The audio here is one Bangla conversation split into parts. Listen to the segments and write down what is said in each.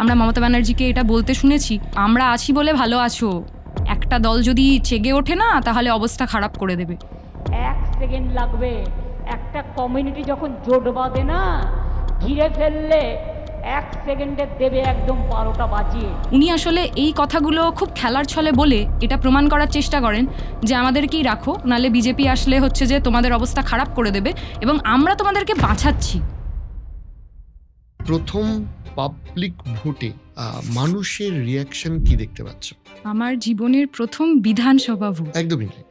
আমরা মমতা ব্যানার্জিকে এটা বলতে শুনেছি, আমরা আছি বলে ভালো আছো, একটা দল যদি চেগে ওঠে না তাহলে অবস্থা খারাপ করে দেবে। 1 সেকেন্ড লাগবে, একটা কমিউনিটি যখন জোট বাঁধে না, ঘিরে ফেললে 1 সেকেন্ডে দেবে একদম 12টা বাজিয়ে। উনি আসলে এই কথাগুলো খুব খেলার ছলে বলে এটা প্রমাণ করার চেষ্টা করেন যে আমাদেরকেই রাখো, নালে বিজেপি আসলে হচ্ছে যে তোমাদের অবস্থা খারাপ করে দেবে এবং আমরা তোমাদেরকে বাঁচাচ্ছি। প্রথম পাবলিক ভোটে মানুষের রিয়াকশন কি দেখতে পাচ্ছ? আমার জীবনের প্রথম বিধানসভা ভোট, একদমই তাই।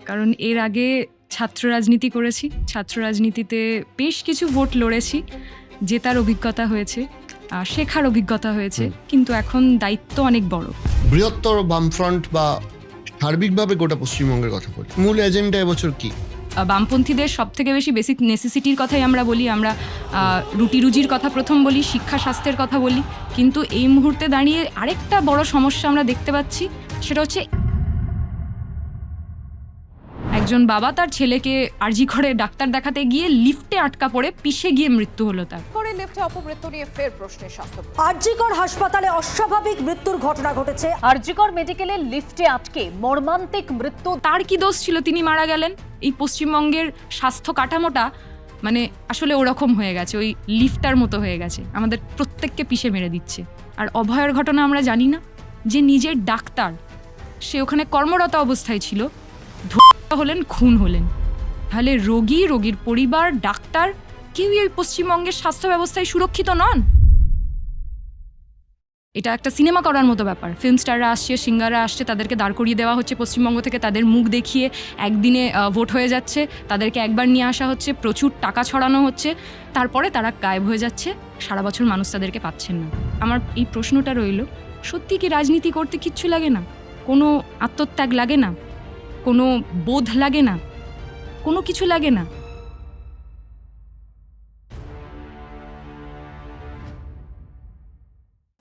কারণ এর আগে ছাত্র রাজনীতি করেছি, ছাত্র রাজনীতিতে বেশ কিছু ভোট লড়েছি, জেতার অভিজ্ঞতা হয়েছে, শেখার অভিজ্ঞতা হয়েছে, কিন্তু এখন দায়িত্ব অনেক বড়। বৃহত্তর বামফ্রন্ট বা সার্বিকভাবে গোটা পশ্চিমবঙ্গের কথা বলি, মূল এজেন্ডা এবছর কি? বামপন্থীদের সব থেকে বেশি বেসিক নেসেসিটির কথাই আমরা বলি, আমরা রুটি রুজির কথা প্রথম বলি, শিক্ষা স্বাস্থ্যের কথা বলি, কিন্তু এই মুহূর্তে দাঁড়িয়ে আরেকটা বড় সমস্যা আমরা দেখতে পাচ্ছি, সেটা হচ্ছে একজন বাবা তার ছেলেকে আরজি করে ডাক্তার দেখাতে গিয়ে লিফটে আটকা পড়ে পিষে গিয়ে মৃত্যু হলো তার। করে লিফটে অপমৃত্যু নিয়ে ফের প্রশ্নের স্বাস্থ্য। আরজিকর হাসপাতালে অস্বাভাবিক মৃত্যুর ঘটনা ঘটেছে। আরজিকর মেডিকেলে লিফটে আটকে মর্মান্তিক মৃত্যু। তার কি দোষ ছিল তিনি মারা গেলেন? এই পশ্চিমবঙ্গের স্বাস্থ্য কাঠামোটা মানে আসলে ওরকম হয়ে গেছে, ওই লিফটার মতো হয়ে গেছে, আমাদের প্রত্যেককে পিষে মেরে দিচ্ছে। আর অভয়ের ঘটনা আমরা জানি না, যে নিজের ডাক্তার, সে ওখানে কর্মরত অবস্থায় ছিল, ধরা হলেন, খুন হলেন। তাহলে রোগী, রোগীর পরিবার, ডাক্তার কেউই ওই পশ্চিমবঙ্গের স্বাস্থ্য ব্যবস্থায় সুরক্ষিত নন। এটা একটা সিনেমা করার মতো ব্যাপার। ফিল্ম স্টাররা আসছে, সিঙ্গাররা আসছে, তাদেরকে দাঁড় করিয়ে দেওয়া হচ্ছে পশ্চিমবঙ্গ থেকে, তাদের মুখ দেখিয়ে একদিনে ভোট হয়ে যাচ্ছে, তাদেরকে একবার নিয়ে আসা হচ্ছে, প্রচুর টাকা ছড়ানো হচ্ছে, তারপরে তারা গায়েব হয়ে যাচ্ছে, সারা বছর মানুষ তাদেরকে পাচ্ছেন না। আমার এই প্রশ্নটা রইল, সত্যি কি রাজনীতি করতে কিচ্ছু লাগে না? কোনো আত্মত্যাগ লাগে না? কোনো বোধ লাগে না? কোনো কিছু লাগে না?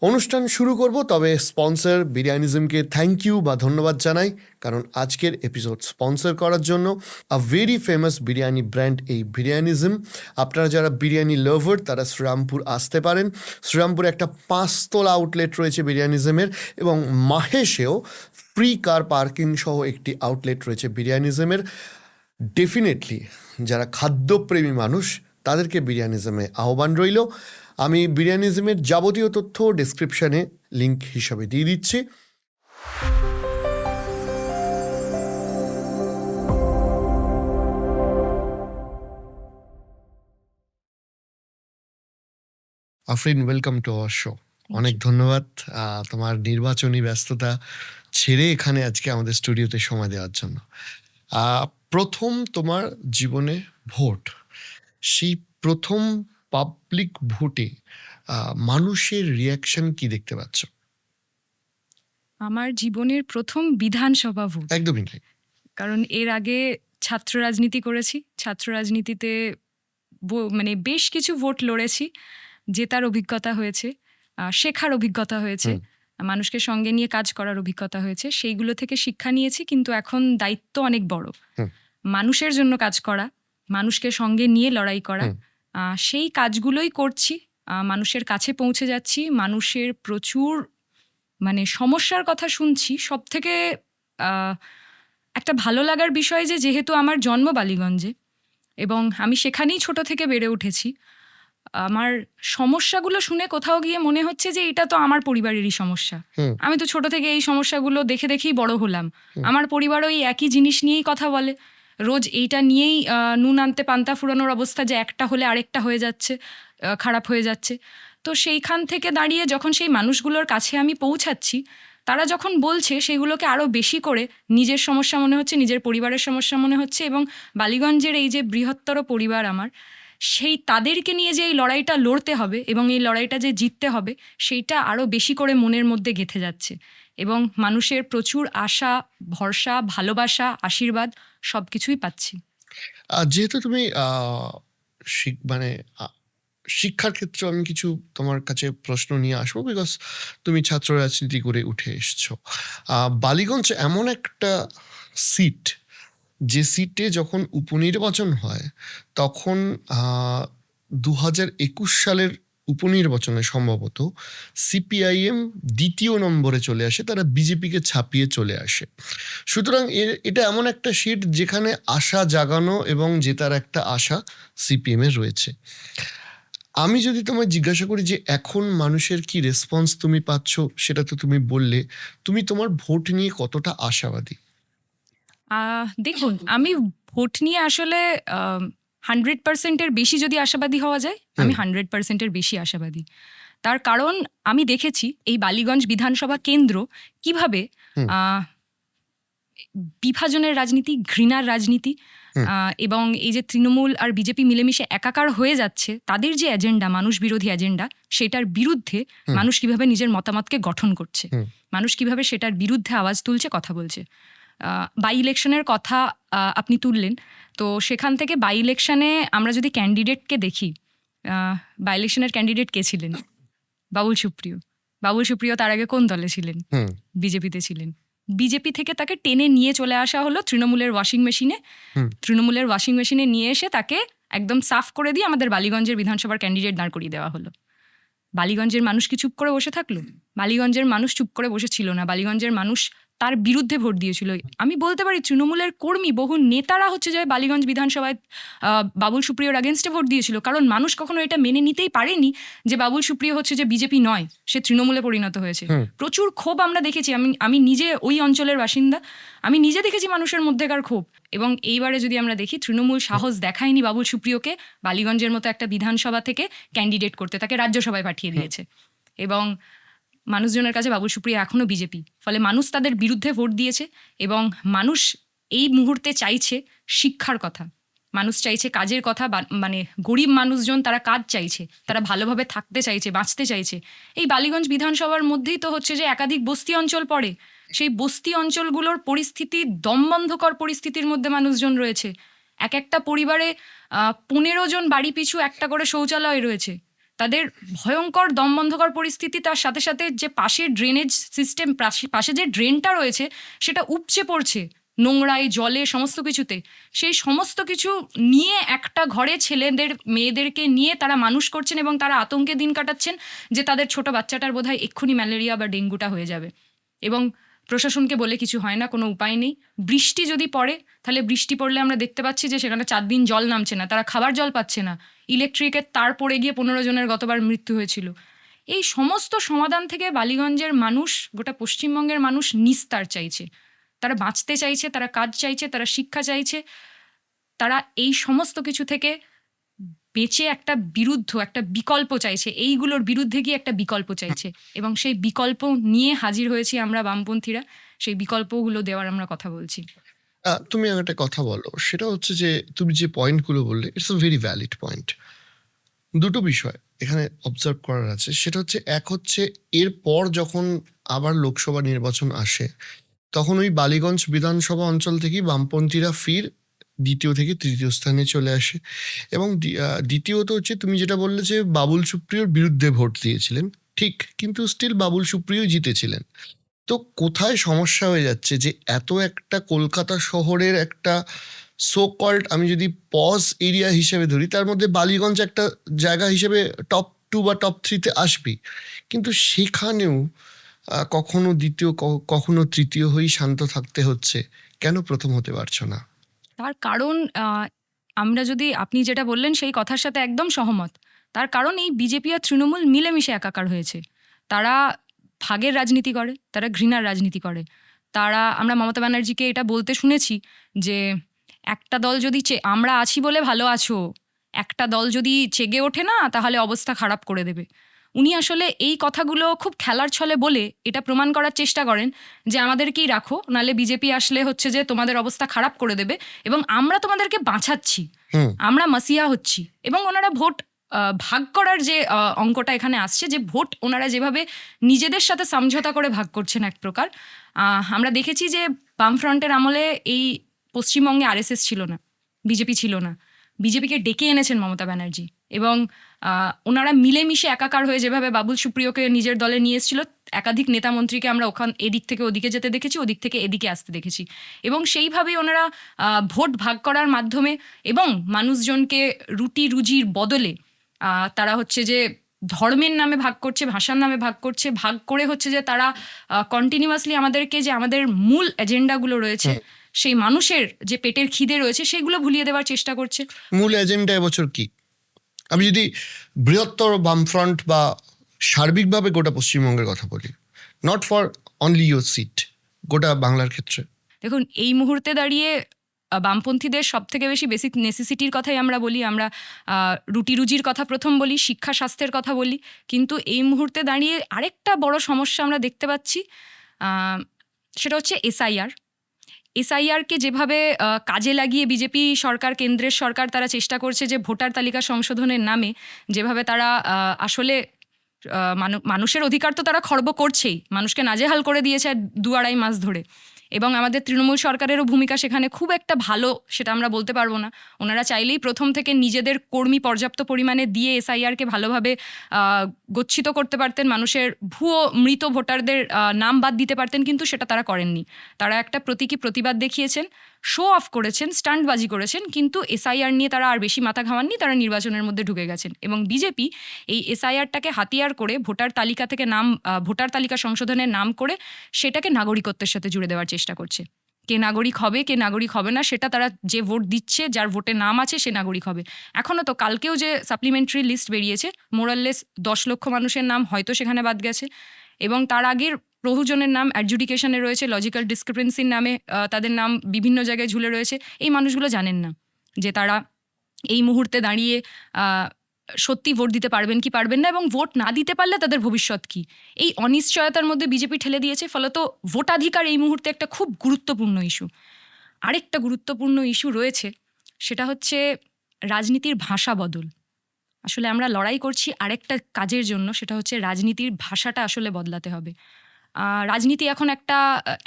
অনুষ্ঠান শুরু করব, তবে স্পন্সর বিরিয়ানিজমকে থ্যাংক ইউ বা ধন্যবাদ জানাই, কারণ আজকের এপিসোড স্পন্সর করার জন্য a very famous biryani brand এই বিরিয়ানিজম। আপনারা যারা বিরিয়ানি লাভার তারা শ্রীরামপুর আসতে পারেন। শ্রীরামপুরে একটা 5তলা আউটলেট রয়েছে বিরিয়ানিজমের, এবং মাহেশেও ফ্রি কার পার্কিং সহ একটি আউটলেট রয়েছে বিরিয়ানিজমের। ডেফিনেটলি যারা খাদ্যপ্রেমী মানুষ তাদেরকে বিরিয়ানিজমে আহ্বান রইল। আমি বিরিয়ানিজমের যাবতীয় তথ্য ডেসক্রিপশানে লিঙ্ক হিসাবে দিয়ে দিচ্ছি। Afrin, welcome to our show. অনেক ধন্যবাদ তোমার নির্বাচনী ব্যস্ততা ছেড়ে এখানে আজকে আমাদের স্টুডিওতে সময় দেওয়ার জন্য। প্রথম তোমার জীবনে ভোট, সেই প্রথম পাবলিক ভোটে মানুষের রিয়াকশন কি দেখতে পাচ্ছ? আমার জীবনের প্রথম বিধানসভা ভোট, একদমই তাই। কারণ এর আগে ছাত্র রাজনীতি করেছি, ছাত্র রাজনীতিতে মানে বেশ কিছু ভোট লড়েছি, জেতার অভিজ্ঞতা হয়েছে, শেখার অভিজ্ঞতা হয়েছে, মানুষকে সঙ্গে নিয়ে কাজ করার অভিজ্ঞতা হয়েছে, সেইগুলো থেকে শিক্ষা নিয়েছি, কিন্তু এখন দায়িত্ব অনেক বড়। মানুষের জন্য কাজ করা, মানুষকে সঙ্গে নিয়ে লড়াই করা, সেই কাজগুলোই করছি। মানুষের কাছে পৌঁছে যাচ্ছি, মানুষের প্রচুর মানে সমস্যার কথা শুনছি। সব থেকে একটা ভালো লাগার বিষয় যে যেহেতু আমার জন্ম বালিগঞ্জে এবং আমি সেখানেই ছোট থেকে বেড়ে উঠেছি, আমার সমস্যাগুলো শুনে কোথাও গিয়ে মনে হচ্ছে যে এটা তো আমার পরিবারেরই সমস্যা। আমি তো ছোট থেকে এই সমস্যাগুলো দেখে দেখেই বড় হলাম। আমার পরিবারও এই একই জিনিস নিয়েই কথা বলে, রোজ এইটা নিয়েই নুন আনতে পান্তা ফুরানোর অবস্থা, যে একটা হলে আরেকটা হয়ে যাচ্ছে, খারাপ হয়ে যাচ্ছে। তো সেইখান থেকে দাঁড়িয়ে যখন সেই মানুষগুলোর কাছে আমি পৌঁছাচ্ছি, তারা যখন বলছে সেগুলোকে আরও বেশি করে নিজের সমস্যা মনে হচ্ছে, নিজের পরিবারের সমস্যা মনে হচ্ছে, এবং বালিগঞ্জের এই যে বৃহত্তর পরিবার আমার, সেই তাদেরকে নিয়ে যে এই লড়াইটা লড়তে হবে এবং এই লড়াইটা যে জিততে হবে, সেইটা আরও বেশি করে মনের মধ্যে গেঁথে যাচ্ছে, এবং মানুষের প্রচুর আশা, ভরসা, ভালোবাসা, আশীর্বাদ সব কিছুই পাচ্ছি। যেহেতু তুমি মানে শিক্ষার ক্ষেত্রে আমি কিছু তোমার কাছে প্রশ্ন নিয়ে আসবো, বিকজ তুমি ছাত্র রাজনীতি করে উঠে এসছো। বালিগঞ্জ এমন একটা সিট, যে সিটে যখন উপনির্বাচন হয় তখন 2021 সালের উপনির্বাচনে সম্ভবত সিপিআইএম দ্বিতীয় নম্বরে চলে আসে, তারা বিজেপিকে ছাপিয়ে চলে আসে। সুতরাং এটা এমন একটা সিট যেখানে আশা জাগানো এবং জেতার একটা আশা সিপিএমের রয়েছে। আমি যদি তোমায় জিজ্ঞাসা করি যে এখন মানুষের কি রেসপন্স তুমি পাচ্ছ, সেটা তো তুমি বললে, তুমি তোমার ভোট নিয়ে কতটা আশাবাদী? দেখুন, আমি ভোট নিয়ে আসলে 100%-এর বেশি যদি আশাবাদী হওয়া যায়, আমি 100%-এর বেশি আশাবাদী। তার কারণ আমি দেখেছি এই বালিগঞ্জ বিধানসভা কেন্দ্র কিভাবে বিভাজনের রাজনীতি, ঘৃণার রাজনীতি এবং এই যে তৃণমূল আর বিজেপি মিলেমিশে একাকার হয়ে যাচ্ছে, তাদের যে এজেন্ডা, মানুষ বিরোধী এজেন্ডা, সেটার বিরুদ্ধে মানুষ কিভাবে নিজের মতামতকে গঠন করছে, মানুষ কিভাবে সেটার বিরুদ্ধে আওয়াজ তুলছে, কথা বলছে। বাই ইলেকশনের কথা আপনি তুললেন, তো সেখান থেকে বাই ইলেকশনে আমরা যদি ক্যান্ডিডেটকে দেখি, বাই ইলেকশনের ক্যান্ডিডেট কে ছিলেন? বাবুল সুপ্রিয়। বাবুল সুপ্রিয় তার আগে কোন দলে ছিলেন? বিজেপিতে ছিলেন। বিজেপি থেকে তাকে টেনে নিয়ে চলে আসা হলো তৃণমূলের ওয়াশিং মেশিনে। তৃণমূলের ওয়াশিং মেশিনে নিয়ে এসে তাকে একদম সাফ করে দিয়ে আমাদের বালিগঞ্জের বিধানসভার ক্যান্ডিডেট দাঁড় করিয়ে দেওয়া হলো। বালিগঞ্জের মানুষ কি চুপ করে বসে থাকলো? বালিগঞ্জের মানুষ চুপ করে বসে ছিল না। বালিগঞ্জের মানুষ তার বিরুদ্ধে ভোট দিয়েছিল। আমি বলতে পারি তৃণমূলের কর্মী, বহু নেতারা হচ্ছে যে বালিগঞ্জ বিধানসভায় বাবুল সুপ্রিয়র আগেনস্টে ভোট দিয়েছিল, কারণ মানুষ কখনো এটা মেনে নিতেই পারেনি যে বাবুল সুপ্রিয় হচ্ছে যে বিজেপি নয়, সে তৃণমূলে পরিণত হয়েছে। প্রচুর ক্ষোভ আমরা দেখেছি। আমি নিজে ওই অঞ্চলের বাসিন্দা, আমি নিজে দেখেছি মানুষের মধ্যেকার ক্ষোভ। এবং এইবারে যদি আমরা দেখি, তৃণমূল সাহস দেখায়নি বাবুল সুপ্রিয়কে বালিগঞ্জের মতো একটা বিধানসভা থেকে ক্যান্ডিডেট করতে, তাকে রাজ্যসভায় পাঠিয়ে দিয়েছে। এবং মানুষজনের কাছে বাবুল সুপ্রিয় এখনও বিজেপি, ফলে মানুষ তাদের বিরুদ্ধে ভোট দিয়েছে। এবং মানুষ এই মুহূর্তে চাইছে শিক্ষার কথা, মানুষ চাইছে কাজের কথা, মানে গরিব মানুষজন তারা কাজ চাইছে, তারা ভালোভাবে থাকতে চাইছে, বাঁচতে চাইছে। এই বালিগঞ্জ বিধানসভার মধ্যেই তো হচ্ছে যে একাধিক বস্তি অঞ্চল পড়ে, সেই বস্তি অঞ্চলগুলোর পরিস্থিতি দমবন্ধকর পরিস্থিতির মধ্যে মানুষজন রয়েছে। এক একটা পরিবারে 15 জন বাড়ি পিছু একটা করে শৌচালয় রয়েছে। তাদের ভয়ঙ্কর দমবন্ধকর পরিস্থিতি, তার সাথে সাথে যে পাশে ড্রেনেজ সিস্টেম, পাশে যে ড্রেনটা রয়েছে সেটা উপচে পড়ছে নোংরায়, জলে, সমস্ত কিছুতে। সেই সমস্ত কিছু নিয়ে একটা ঘরে ছেলেদের মেয়েদেরকে নিয়ে তারা মানুষ করছেন এবং তারা আতঙ্কে দিন কাটাচ্ছেন যে তাদের ছোট বাচ্চাটার বোধহয় এক্ষুনি ম্যালেরিয়া বা ডেঙ্গুটা হয়ে যাবে। এবং প্রশাসনকে বলে কিছু হয় না, কোনো উপায় নেই। বৃষ্টি যদি পড়ে, তাহলে বৃষ্টি পড়লে আমরা দেখতে পাচ্ছি যে সেখানে 4 দিন জল নামছে না, তারা খাবার জল পাচ্ছে না। ইলেকট্রিকের তার পড়ে গিয়ে 15 জনের গতবার মৃত্যু হয়েছিল। এই সমস্ত সমাধান থেকে বালিগঞ্জের মানুষ, গোটা পশ্চিমবঙ্গের মানুষ নিস্তার চাইছে। তারা বাঁচতে চাইছে, তারা কাজ চাইছে, তারা শিক্ষা চাইছে, তারা এই সমস্ত কিছু থেকে বেঁচে একটা বিকল্প চাইছে। এইগুলোর বিরুদ্ধে গিয়ে একটা বিকল্প চাইছে এবং সেই বিকল্প নিয়ে হাজির হয়েছি আমরা বামপন্থীরা। সেই বিকল্পগুলো দেওয়ার আমরা কথা বলছি। তুমি একটা কথা বলো, সেটা হচ্ছে যে তুমি যে পয়েন্টগুলো বললে, it's a very valid point. দুটো বিষয় এখানে অবজার্ভ করার আছে। সেটা হচ্ছে, এক হচ্ছে এরপর যখন আবার লোকসভা নির্বাচন আসে, তখন ওই বালিগঞ্জ বিধানসভা অঞ্চল থেকেই বামপন্থীরা ফির দ্বিতীয় থেকে তৃতীয় স্থানে চলে আসে। এবং দ্বিতীয়ত হচ্ছে, তুমি যেটা বললে যে বাবুল সুপ্রিয়র বিরুদ্ধে ভোট দিয়েছিলেন, ঠিক, কিন্তু স্টিল বাবুল সুপ্রিয় জিতেছিলেন। তো কোথায় সমস্যা হয়ে যাচ্ছে যে এত একটা কলকাতা শহরের একটা সো কল্ড, আমি যদি পজ এরিয়া হিসেবে ধরি, তার মধ্যে বালিগঞ্জ একটা জায়গা হিসেবে টপ 2 বা টপ 3-তে আসবেই, কিন্তু সেখানেও কখনো দ্বিতীয়, কখনো তৃতীয় হয়েই শান্ত থাকতে হচ্ছে। কেন প্রথম হতে পারছো না? তার কারণ আমরা যদি, আপনি যেটা বললেন সেই কথার সাথে একদম সহমত। তার কারণ এই বিজেপি আর তৃণমূল মিলেমিশে একাকার হয়েছে। তারা ভাগের রাজনীতি করে, তারা ঘৃণার রাজনীতি করে। আমরা মমতা ব্যানার্জিকে এটা বলতে শুনেছি যে একটা দল যদি আমরা আছি বলে ভালো আছো, একটা দল যদি চেগে ওঠে না তাহলে অবস্থা খারাপ করে দেবে। উনি আসলে এই কথাগুলো খুব খেলার ছলে বলে এটা প্রমাণ করার চেষ্টা করেন যে আমাদেরকেই রাখো, নাহলে বিজেপি আসলে হচ্ছে যে তোমাদের অবস্থা খারাপ করে দেবে এবং আমরা তোমাদেরকে বাঁচাচ্ছি, আমরা মাসিয়া হচ্ছি। এবং ওনারা ভোট ভাগ করার যে অঙ্কটা এখানে আসছে, যে ভোট ওনারা যেভাবে নিজেদের সাথে সমঝোতা করে ভাগ করছেন এক প্রকার, আমরা দেখেছি যে বামফ্রন্টের আমলে এই পশ্চিমবঙ্গে আরএসএস ছিল না, বিজেপি ছিল না, বিজেপিকে ডেকে এনেছেন মমতা ব্যানার্জি। এবং ওনারা মিলেমিশে একাকার হয়ে যেভাবে বাবুল সুপ্রিয়কে নিজের দলে নিয়ে এসেছিল, একাধিক নেতা মন্ত্রীকে আমরা এদিক থেকে ওদিকে যেতে দেখেছি, ওদিক থেকে এদিকে আসতে দেখেছি। এবং সেইভাবেই ওনারা ভোট ভাগ করার মাধ্যমে এবং মানুষজনকে রুটি রুজির বদলে তারা হচ্ছে যে ধর্মের নামে ভাগ করছে, ভাষার নামে ভাগ করছে, ভাগ করে হচ্ছে যে তারা কন্টিনিউয়াসলি আমাদেরকে যে আমাদের মূল এজেন্ডাগুলো রয়েছে, সেই মানুষের যে পেটের খিদে রয়েছে সেগুলো ভুলিয়ে দেওয়ার চেষ্টা করছে। মূল এজেন্ডা এবছর কি? আমি যদি বৃহত্তর বামফ্রন্ট বা সার্বিকভাবে গোটা পশ্চিমবঙ্গের কথা বলি, not for only your seat, গোটা বাংলার ক্ষেত্রে। দেখুন, এই মুহূর্তে দাঁড়িয়ে বামপন্থীদের সব থেকে বেশি বেসিক নেসেসিটির কথাই আমরা বলি। আমরা রুটি রুজির কথা প্রথম বলি, শিক্ষা স্বাস্থ্যের কথা বলি, কিন্তু এই মুহূর্তে দাঁড়িয়ে আরেকটা বড় সমস্যা আমরা দেখতে পাচ্ছি, সেটা হচ্ছে এসআইআরকে যেভাবে কাজে লাগিয়ে বিজেপি সরকার, কেন্দ্রের সরকার, তারা চেষ্টা করছে যে ভোটার তালিকা সংশোধনের নামে যেভাবে তারা আসলে মানুষের অধিকার তো তারা খর্ব করছেই, মানুষকে নাজেহাল করে দিয়েছে 2-2.5 মাস ধরে। এবং আমাদের তৃণমূল সরকারেরও ভূমিকা সেখানে খুব একটা ভালো সেটা আমরা বলতে পারবো না। ওনারা চাইলেই প্রথম থেকে নিজেদের কর্মী পর্যাপ্ত পরিমাণে দিয়ে এসআইআরকে ভালোভাবে গচ্ছিত করতে পারতেন, মানুষের ভুয়ো মৃত ভোটারদের নাম বাদ দিতে পারতেন, কিন্তু সেটা তারা করেননি। তারা একটা প্রতীকী প্রতিবাদ দেখিয়েছেন, শো অফ করেছেন, স্টান্টবাজি করেছেন, কিন্তু এসআইআর নিয়ে তারা আর বেশি মাথা ঘামাননি, তারা নির্বাচনের মধ্যে ঢুকে গেছেন। এবং বিজেপি এই এসআইআরটাকে হাতিয়ার করে ভোটার তালিকা থেকে ভোটার তালিকা সংশোধনের নাম করে সেটাকে নাগরিকত্বের সাথে জুড়ে দেওয়ার চেষ্টা করছে। কে নাগরিক হবে, কে নাগরিক হবে না, সেটা তারা যে ভোট দিচ্ছে, যার ভোটে নাম আছে, সে নাগরিক হবে। এখনও তো কালকেও যে সাপ্লিমেন্টারি লিস্ট বেরিয়েছে, মোরাললেস 10 লক্ষ মানুষের নাম হয়তো সেখানে বাদ গেছে, এবং তার আগের বহুজনের নাম অ্যাডজুডিকেশনে রয়েছে, লজিক্যাল ডিসক্রিপেন্সির নামে তাদের নাম বিভিন্ন জায়গায় ঝুলে রয়েছে। এই মানুষগুলো জানেন না যে তারা এই মুহূর্তে দাঁড়িয়ে সত্যি ভোট দিতে পারবেন কি পারবেন না, এবং ভোট না দিতে পারলে তাদের ভবিষ্যৎ কি, এই অনিশ্চয়তার মধ্যে বিজেপি ঠেলে দিয়েছে। ফলত ভোটাধিকার এই মুহূর্তে একটা খুব গুরুত্বপূর্ণ ইস্যু। আরেকটা গুরুত্বপূর্ণ ইস্যু রয়েছে, সেটা হচ্ছে রাজনীতির ভাষা বদল। আসলে আমরা লড়াই করছি আরেকটা কাজের জন্য, সেটা হচ্ছে রাজনীতির ভাষাটা আসলে বদলাতে হবে। রাজনীতি এখন একটা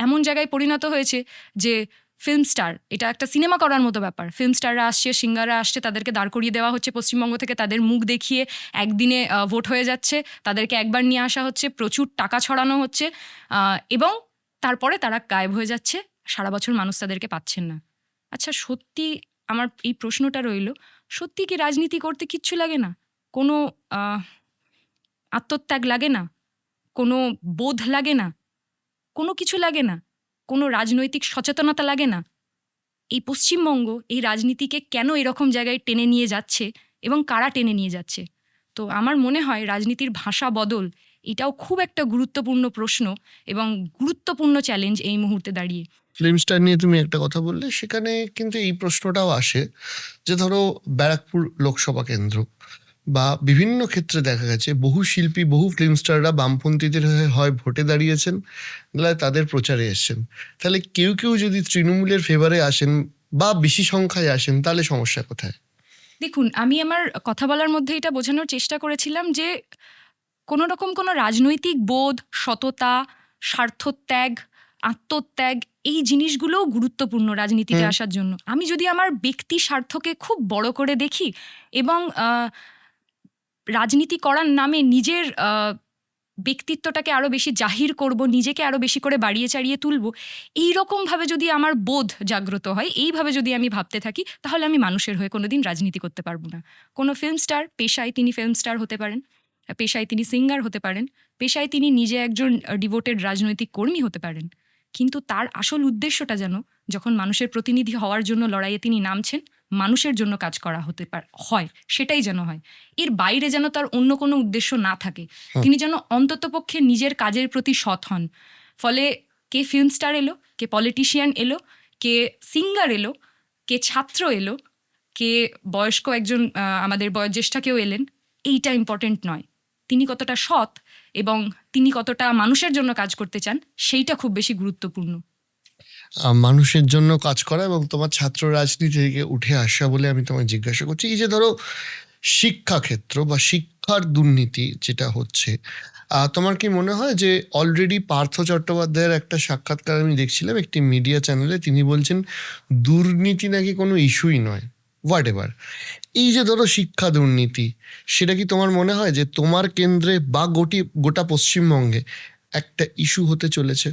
এমন জায়গায় পরিণত হয়েছে যে ফিল্ম স্টার, এটা একটা সিনেমা করার মতো ব্যাপার। ফিল্ম স্টাররা আসছে, সিঙ্গাররা আসছে, তাদেরকে দাঁড় করিয়ে দেওয়া হচ্ছে পশ্চিমবঙ্গ থেকে, তাদের মুখ দেখিয়ে একদিনে ভোট হয়ে যাচ্ছে, তাদেরকে একবার নিয়ে আসা হচ্ছে, প্রচুর টাকা ছড়ানো হচ্ছে, এবং তারপরে তারা গায়েব হয়ে যাচ্ছে, সারা বছর মানুষ তাদেরকে পাচ্ছেন না। আচ্ছা, সত্যি আমার এই প্রশ্নটা রইল, সত্যি কি রাজনীতি করতে কিচ্ছু লাগে না? কোনো আত্মত্যাগ লাগে না? কোনো বোধ লাগে না? কোনো কিছু লাগে না? কোনো রাজনৈতিক সচেতনতা লাগে না? এই পশ্চিমবঙ্গ এই রাজনীতিকে কেন এরকম জায়গায় টেনে নিয়ে যাচ্ছে, এবং কারা টেনে নিয়ে যাচ্ছে? তো আমার মনে হয় রাজনীতির ভাষা বদল এটাও খুব একটা গুরুত্বপূর্ণ প্রশ্ন এবং গুরুত্বপূর্ণ চ্যালেঞ্জ এই মুহূর্তে দাঁড়িয়ে। ফিল্ম স্টার নিয়ে তুমি একটা কথা বললে, সেখানে কিন্তু এই প্রশ্নটাও আসে যে ধরো ব্যারাকপুর লোকসভা কেন্দ্র বা বিভিন্ন ক্ষেত্রে দেখা গেছে বহু শিল্পী, বহু ফিল্ম স্টাররা বামপন্থীদের হয়ে হয় ভোটে দাঁড়িয়েছেন, নয় তাদের প্রচারে এসেছেন। তাহলে কেউ কেউ যদি তৃণমূলের ফেভারে আসেন বা বেশি সংখ্যায় আসেন, তাহলে সমস্যা কোথায়? দেখুন, আমি আমার কথা বলার মধ্যে এটা বোঝানোর চেষ্টা করেছিলাম যে কোনো রকম কোনো রাজনৈতিক বোধ, সততা, স্বার্থত্যাগ, আত্মত্যাগ, এই জিনিসগুলোও গুরুত্বপূর্ণ রাজনীতিতে আসার জন্য। আমি যদি আমার ব্যক্তি স্বার্থকে খুব বড় করে দেখি এবং রাজনীতি করার নামে নিজের ব্যক্তিত্বটাকে আরও বেশি জাহির করব, নিজেকে আরও বেশি করে বাড়িয়ে চাড়িয়ে তুলব, এইরকমভাবে যদি আমার বোধ জাগ্রত হয়, এইভাবে যদি আমি ভাবতে থাকি, তাহলে আমি মানুষের হয়ে কোনোদিন রাজনীতি করতে পারবো না। কোনো ফিল্ম স্টার পেশায় তিনি ফিল্ম স্টার হতে পারেন, পেশায় তিনি সিঙ্গার হতে পারেন, পেশায় তিনি নিজে একজন ডিভোটেড রাজনৈতিক কর্মী হতে পারেন, কিন্তু তার আসল উদ্দেশ্যটা যেন যখন মানুষের প্রতিনিধি হওয়ার জন্য লড়াইয়ে তিনি নামছেন, মানুষের জন্য কাজ করা হয়, সেটাই যেন হয়। এর বাইরে যেন তার অন্য কোনো উদ্দেশ্য না থাকে। তিনি যেন অন্ততপক্ষে নিজের কাজের প্রতি সৎ হন। ফলে কে ফিল্ম স্টার এলো, কে পলিটিশিয়ান এলো, কে সিঙ্গার এলো, কে ছাত্র এলো, কে বয়স্ক একজন আমাদের বয়োজ্যেষ্ঠা কেউ এলেন, এইটা ইম্পর্টেন্ট নয়। তিনি কতটা সৎ এবং তিনি কতটা মানুষের জন্য কাজ করতে চান, সেইটা খুব বেশি গুরুত্বপূর্ণ। মানুষের জন্য কাজ করা এবং তোমার ছাত্র রাজনীতি থেকে উঠে আসা বলে আমি তোমায় জিজ্ঞাসা করছি। এই যে ধরো শিক্ষাক্ষেত্র বা শিক্ষার দুর্নীতি যেটা হচ্ছে, তোমার কি মনে হয় যে অলরেডি পার্থ চট্টোপাধ্যায়ের একটা সাক্ষাৎকার আমি দেখছিলাম একটি মিডিয়া চ্যানেলে, তিনি বলছেন দুর্নীতি নাকি কোনো ইস্যুই নয়, হোয়াট এভার। এই যে ধরো শিক্ষা দুর্নীতি, সেটা কি তোমার মনে হয় যে তোমার কেন্দ্রে বা গোটা পশ্চিমবঙ্গে একটা ইস্যু হতে চলেছে?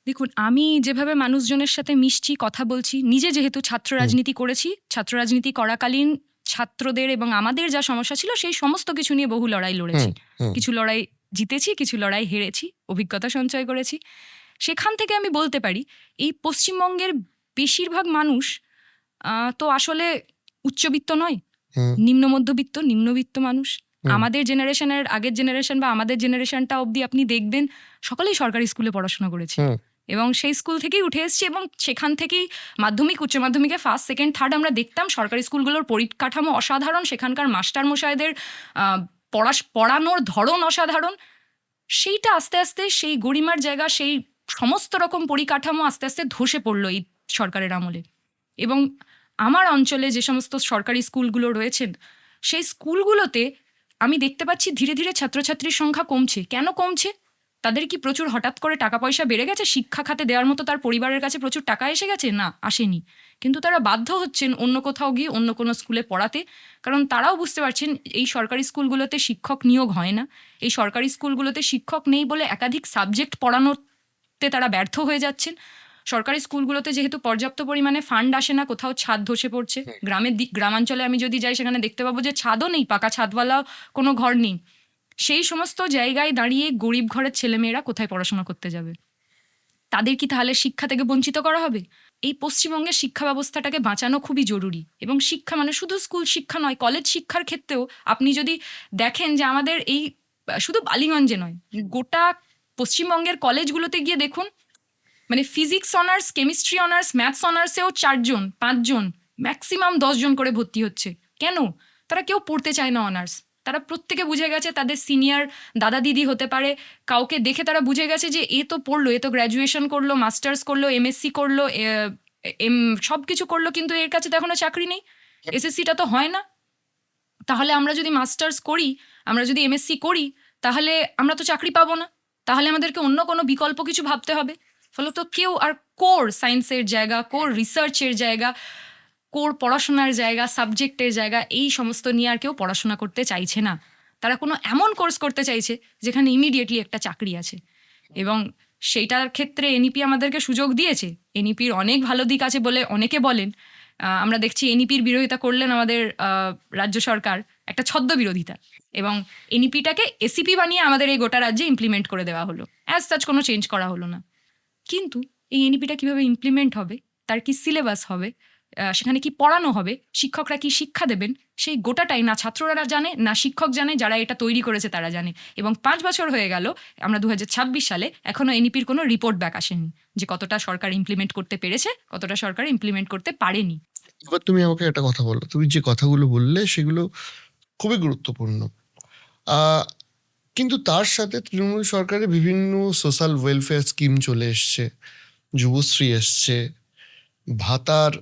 দেখুন, আমি যেভাবে মানুষজনের সাথে মিশছি, কথা বলছি, নিজে যেহেতু ছাত্র রাজনীতি করেছি, ছাত্র রাজনীতি করাকালীন ছাত্রদের এবং আমাদের যা সমস্যা ছিল সেই সমস্ত কিছু নিয়ে বহু লড়াই লড়েছি। হুম। কিছু লড়াই জিতেছি, কিছু লড়াই হেরেছি, অভিজ্ঞতা সঞ্চয় করেছি। সেখান থেকে আমি বলতে পারি এই পশ্চিমবঙ্গের বেশিরভাগ মানুষ তো আসলে উচ্চবিত্ত নয়, হুম। নিম্ন মধ্যবিত্ত, নিম্নবিত্ত মানুষ। আমাদের জেনারেশনের, আগের জেনারেশন বা আমাদের জেনারেশনটা অবধি আপনি দেখবেন সকলেই সরকারি স্কুলে পড়াশোনা করেছে হুম। এবং সেই স্কুল থেকেই উঠে এসেছি এবং সেখান থেকেই মাধ্যমিক, উচ্চ মাধ্যমিকে ফার্স্ট, সেকেন্ড, থার্ড আমরা দেখতাম। সরকারি স্কুলগুলোর পরিকাঠামো অসাধারণ, সেখানকার মাস্টারমশাইদের পড়ানোর ধরন অসাধারণ। সেইটা আস্তে আস্তে সেই গরিমার জায়গা, সেই সমস্ত রকম পরিকাঠামো আস্তে আস্তে ধসে পড়লো এই সরকারের আমলে। এবং আমার অঞ্চলে যে সমস্ত সরকারি স্কুলগুলো রয়েছেন সেই স্কুলগুলোতে আমি দেখতে পাচ্ছি ধীরে ধীরে ছাত্রছাত্রীর সংখ্যা কমছে। কেন কমছে? তাদের কি প্রচুর হঠাৎ করে টাকা পয়সা বেড়ে গেছে, শিক্ষা খাতে দেওয়ার মতো তার পরিবারের কাছে প্রচুর টাকা এসে গেছে? না, আসেনি। কিন্তু তারা বাধ্য হচ্ছেন অন্য কোথাও গিয়ে অন্য কোনো স্কুলে পড়াতে, কারণ তারাও বুঝতে পারছেন এই সরকারি স্কুলগুলোতে শিক্ষক নিয়োগ হয় না। এই সরকারি স্কুলগুলোতে শিক্ষক নেই বলে একাধিক সাবজেক্ট পড়ানোতে তারা ব্যর্থ হয়ে যাচ্ছেন। সরকারি স্কুলগুলোতে যেহেতু পর্যাপ্ত পরিমাণে ফান্ড আসে না, কোথাও ছাদ ধসে পড়ছে। গ্রামাঞ্চলে আমি যদি যাই সেখানে দেখতে পাবো যে ছাদও নেই, পাকা ছাদওয়ালা কোনো ঘর নেই। সেই সমস্ত জায়গায় দাঁড়িয়ে গরিব ঘরের ছেলেমেয়েরা কোথায় পড়াশোনা করতে যাবে? তাদের কি তাহলে শিক্ষা থেকে বঞ্চিত করা হবে? এই পশ্চিমবঙ্গের শিক্ষা ব্যবস্থাটাকে বাঁচানো খুবই জরুরি। এবং শিক্ষা মানে শুধু স্কুল শিক্ষা নয়, কলেজ শিক্ষার ক্ষেত্রেও আপনি যদি দেখেন যে আমাদের এই শুধু বালিগঞ্জে নয়, গোটা পশ্চিমবঙ্গের কলেজগুলোতে গিয়ে দেখুন, মানে physics honours, chemistry honours, maths অনার্সেও 4 জন 5 জন, ম্যাক্সিমাম 10 জন করে ভর্তি হচ্ছে। কেন? তারা কেউ পড়তে চায় না অনার্স। তারা প্রত্যেকে বুঝে গেছে তাদের সিনিয়র দাদা দিদি হতে পারে, কাউকে দেখে তারা বুঝে গেছে যে এ তো পড়লো, এ তো গ্র্যাজুয়েশন করলো, মাস্টার্স করলো, এমএসসি করলো, সব কিছু করলো, কিন্তু এর কাছে তো এখনো চাকরি নেই, এসএসসিটা তো হয় না। তাহলে আমরা যদি মাস্টার্স করি, আমরা যদি এমএসসি করি, তাহলে আমরা তো চাকরি পাবো না। তাহলে আমাদেরকে অন্য কোনো বিকল্প কিছু ভাবতে হবে। ফলত কেউ আর কোর সায়েন্সের জায়গা, কোর রিসার্চের জায়গা, কোর পড়াশোনার জায়গা, সাবজেক্টের জায়গা, এই সমস্ত নিয়ে আর কেউ পড়াশোনা করতে চাইছে না। তারা কোনো এমন কোর্স করতে চাইছে যেখানে ইমিডিয়েটলি একটা চাকরি আছে। এবং সেইটার ক্ষেত্রে এনইপি আমাদেরকে সুযোগ দিয়েছে। এনইপির অনেক ভালো দিক আছে বলে অনেকে বলেন। আমরা দেখছি এনইপির বিরোধিতা করলেন আমাদের রাজ্য সরকার, একটা ছদ্ম বিরোধিতা, এবং এনইপিটাকে এসিপি বানিয়ে আমাদের এই গোটা রাজ্যে ইমপ্লিমেন্ট করে দেওয়া হলো। অ্যাজ সাচ কোনো চেঞ্জ করা হলো না। কিন্তু এই এনইপিটা কীভাবে ইমপ্লিমেন্ট হবে, তার কি সিলেবাস হবে, সেখানে কি পড়ানো হবে, শিক্ষকরা কি শিক্ষা দেবেন, সেই গোটাটাই না ছাত্ররা জানে না শিক্ষক জানে, যারা এটা তৈরি করেছে তারা জানে। এবং 5 বছর হয়ে গেল, আমরা 2026 সালে, এখনও এনইপির কোনো রিপোর্ট ব্যাক আসেনি যে কতটা সরকার ইমপ্লিমেন্ট করতে পেরেছে, কতটা সরকার ইমপ্লিমেন্ট করতে পারেনি। এবার তুমি আমাকে একটা কথা বলো, তুমি যে কথাগুলো বললে সেগুলো খুবই গুরুত্বপূর্ণ, কিন্তু তার সাথে তৃণমূল সরকারের বিভিন্ন সোশ্যাল ওয়েলফেয়ার স্কিম চলে এসছে, যুবশ্রী এসছে, ভাতার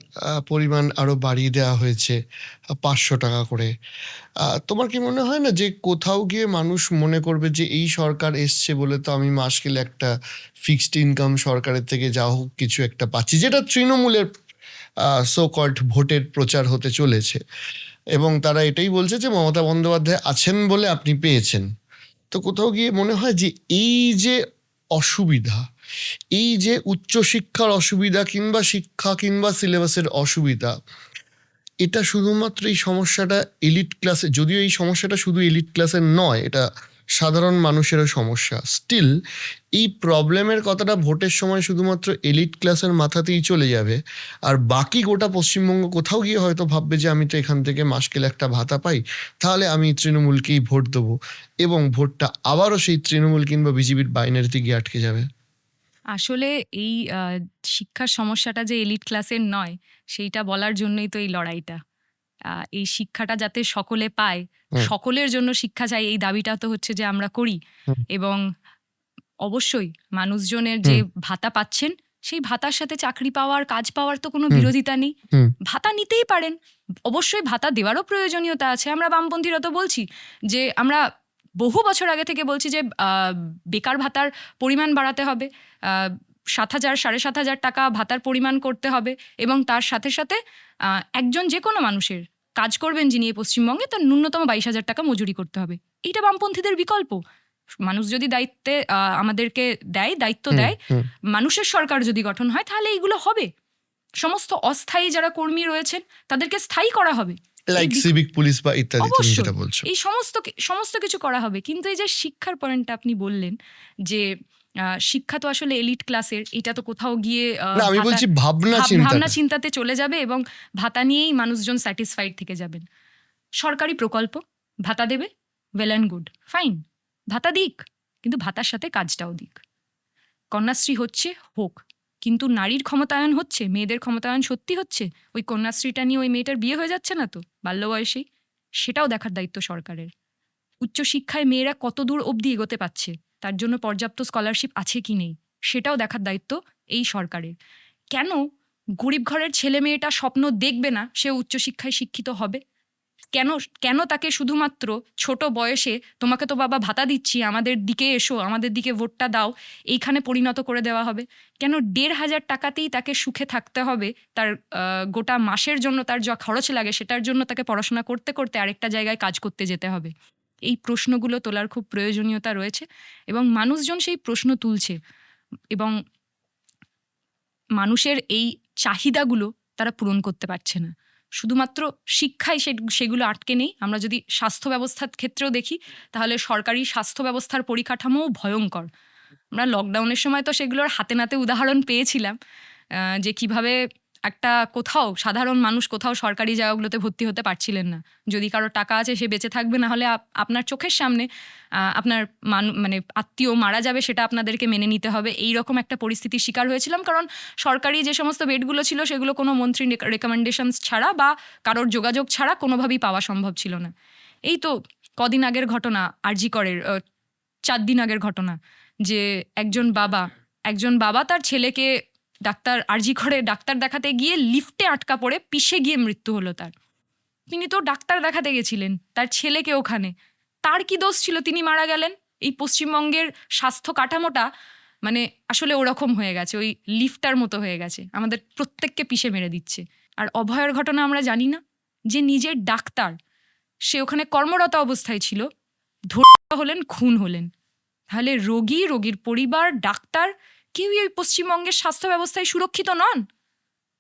পরিমাণ আরও বাড়িয়ে দেওয়া হয়েছে 500 টাকা করে। তোমার কি মনে হয় না যে কোথাও গিয়ে মানুষ মনে করবে যে এই সরকার এসছে বলে তো আমি মাস গেলে একটা ফিক্সড ইনকাম সরকারের থেকে যা হোক কিছু একটা পাচ্ছি, যেটা তৃণমূলের সো কল্ড ভোটের প্রচার হতে চলেছে, এবং তারা এটাই বলছে যে মমতা বন্দ্যোপাধ্যায় আছেন বলে আপনি পেয়েছেন। তো কোথাও গিয়ে মনে হয় যে এই যে অসুবিধা, এই যে উচ্চশিক্ষার অসুবিধা কিংবা শিক্ষা কিংবা সিলেবাসের অসুবিধা, এটা শুধুমাত্র এই সমস্যাটা এলিট ক্লাসে, যদিও এই সমস্যাটা শুধু এলিট ক্লাসের নয়, এটা সাধারণ মানুষেরও সমস্যা। স্টিল এই প্রবলেমের কথাটা ভোটের সময় শুধুমাত্র এলিট ক্লাসের মাথাতেই চলে যাবে, আর বাকি গোটা পশ্চিমবঙ্গ কোথাও গিয়ে হয়তো ভাববে যে আমি তো এখান থেকে মাস গেলে একটা ভাতা পাই, তাহলে আমি তৃণমূলকেই ভোট দেবো, এবং ভোটটা আবারও সেই তৃণমূল কিংবা বিজেপির বাইনারিতে গিয়ে আটকে যাবে। আসলে এই শিক্ষার সমস্যাটা যে এলিট ক্লাসের নয়, সেইটা বলার জন্যই তো এই লড়াইটা। এই শিক্ষাটা যাতে সকলে পায়, সকলের জন্য শিক্ষা চাই, এই দাবিটা তো হচ্ছে যে আমরা করি। এবং অবশ্যই মানুষজনের যে ভাতা পাচ্ছেন, সেই ভাতার সাথে চাকরি পাওয়ার, কাজ পাওয়ার তো কোনো বিরোধিতা নেই। ভাতা নিতেই পারেন, অবশ্যই ভাতা দেওয়ারও প্রয়োজনীয়তা আছে। আমরা বামপন্থীরা তো বলছি যে, আমরা বহু বছর আগে থেকে বলছি যে বেকার ভাতার পরিমাণ বাড়াতে হবে, 7,000 7,500 টাকা ভাতার পরিমাণ করতে হবে, এবং তার সাথে সাথে একজন যে কোনো মানুষের কাজ করবেন যিনি এই পশ্চিমবঙ্গে, তার ন্যূনতম 22,000 টাকা মজুরি করতে হবে। এইটা বামপন্থীদের বিকল্প। মানুষ যদি দায়িত্বে আমাদেরকে দায়িত্ব দেয়, মানুষের সরকার যদি গঠন হয়, তাহলে এইগুলো হবে। সমস্ত অস্থায়ী যারা কর্মী রয়েছেন তাদেরকে স্থায়ী করা হবে। লাইক এই সিভিক পুলিশ বা ইত্যাদি, তুমি অবশ্যই যেটা বলছো। এই সমস্ত কিছু করা হবে, কিন্তু এই যে শিক্ষার পয়েন্টটা আপনি বললেন যে শিক্ষা তো আসলে এলিট ক্লাসের, এটা তো কোথাও গিয়ে না, আমি বলছি ভাবনা ভাবনা চিন্তা। চিন্তাতে চলে যাবে এবং ভাতা নিয়েই মানুষজন স্যাটিসফাইড থেকে যাবেন। সরকারি প্রকল্প ভাতা দেবে, ওয়েল অ্যান্ড গুড, ফাইন, ভাতা দিক, কিন্তু ভাতার সাথে কাজটাও দিক। কন্যাশ্রী হচ্ছে, হোক, কিন্তু নারীর ক্ষমতায়ন হচ্ছে, মেয়েদের ক্ষমতায়ন সত্যি হচ্ছে? ওই কন্যাশ্রীটা নিয়ে ওই মেয়েটার বিয়ে হয়ে যাচ্ছে না তো বাল্য বয়সেই? সেটাও দেখার দায়িত্ব সরকারের। উচ্চশিক্ষায় মেয়েরা কত দূর অবধি এগোতে পারছে, তার জন্য পর্যাপ্ত স্কলারশিপ আছে কি নেই, সেটাও দেখার দায়িত্ব এই সরকারের। কেন গরিব ঘরের ছেলে মেয়েটা স্বপ্ন দেখবে না সে উচ্চশিক্ষায় শিক্ষিত হবে? কেন কেন তাকে শুধুমাত্র ছোট বয়সে তোমাকে তো বাবা ভাতা দিচ্ছি, আমাদের দিকে এসো, আমাদের দিকে ভোটটা দাও, এইখানে পরিণত করে দেওয়া হবে? কেন ১,৫০০ টাকাতেই তাকে সুখে থাকতে হবে? তার গোটা মাসের জন্য তার যা খরচ লাগে সেটার জন্য তাকে পড়াশোনা করতে করতে আরেকটা জায়গায় কাজ করতে যেতে হবে? এই প্রশ্নগুলো তোলার খুব প্রয়োজনীয়তা রয়েছে এবং মানুষজন সেই প্রশ্ন তুলছে এবং মানুষের এই চাহিদাগুলো তারা পূরণ করতে পারছে না। শুধুমাত্র শিক্ষায় সেগুলো আটকে নেই। আমরা যদি স্বাস্থ্য ব্যবস্থার ক্ষেত্রেও দেখি, তাহলে সরকারি স্বাস্থ্য ব্যবস্থার পরিকাঠামোও ভয়ঙ্কর। আমরা লকডাউনের সময় তো সেগুলোর হাতে নাতে উদাহরণ পেয়েছিলাম, যে কিভাবে একটা কোথাও সাধারণ মানুষ কোথাও সরকারি জায়গাগুলোতে ভর্তি হতে পারছিলেন না। যদি কারো টাকা আছে সে বেঁচে থাকবে, না হলে আপনার চোখের সামনে আপনার মানে আত্মীয় মারা যাবে, সেটা আপনাদেরকে মেনে নিতে হবে। এই রকম একটা পরিস্থিতির শিকার হয়েছিলাম, কারণ সরকারি যে সমস্ত বেডগুলো ছিল সেগুলো কোনো মন্ত্রীর রেকমেন্ডেশনস ছাড়া বা কারোর যোগাযোগ ছাড়া কোনোভাবেই পাওয়া সম্ভব ছিল না। এই তো কদিন আগের ঘটনা, আরজি করের 4 দিন আগের ঘটনা, যে একজন বাবা তার ছেলেকে আরজি করে ডাক্তার দেখাতে গিয়ে লিফটে আটকা পড়ে পিষে গিয়ে মৃত্যু হলো তার। তিনি তো ডাক্তার দেখাতে গেছিলেন, তার ছেলেকে ওখানে, তার কি দোষ ছিল তিনি মারা গেলেন? এই পশ্চিমবঙ্গের স্বাস্থ্য কাঠামোটা মানে আসলে ওরকম হয়ে গেছে, ওই লিফটার মতো হয়ে গেছে, আমাদের প্রত্যেককে পিষে মেরে দিচ্ছে। আর অভয়ের ঘটনা আমরা জানি না, যে নিজের ডাক্তার, সে ওখানে কর্মরত অবস্থায় ছিল, ধরা হলেন, খুন হলেন। তাহলে রোগীর পরিবার, ডাক্তার কেউই ওই পশ্চিমবঙ্গের স্বাস্থ্য ব্যবস্থায় সুরক্ষিত নন।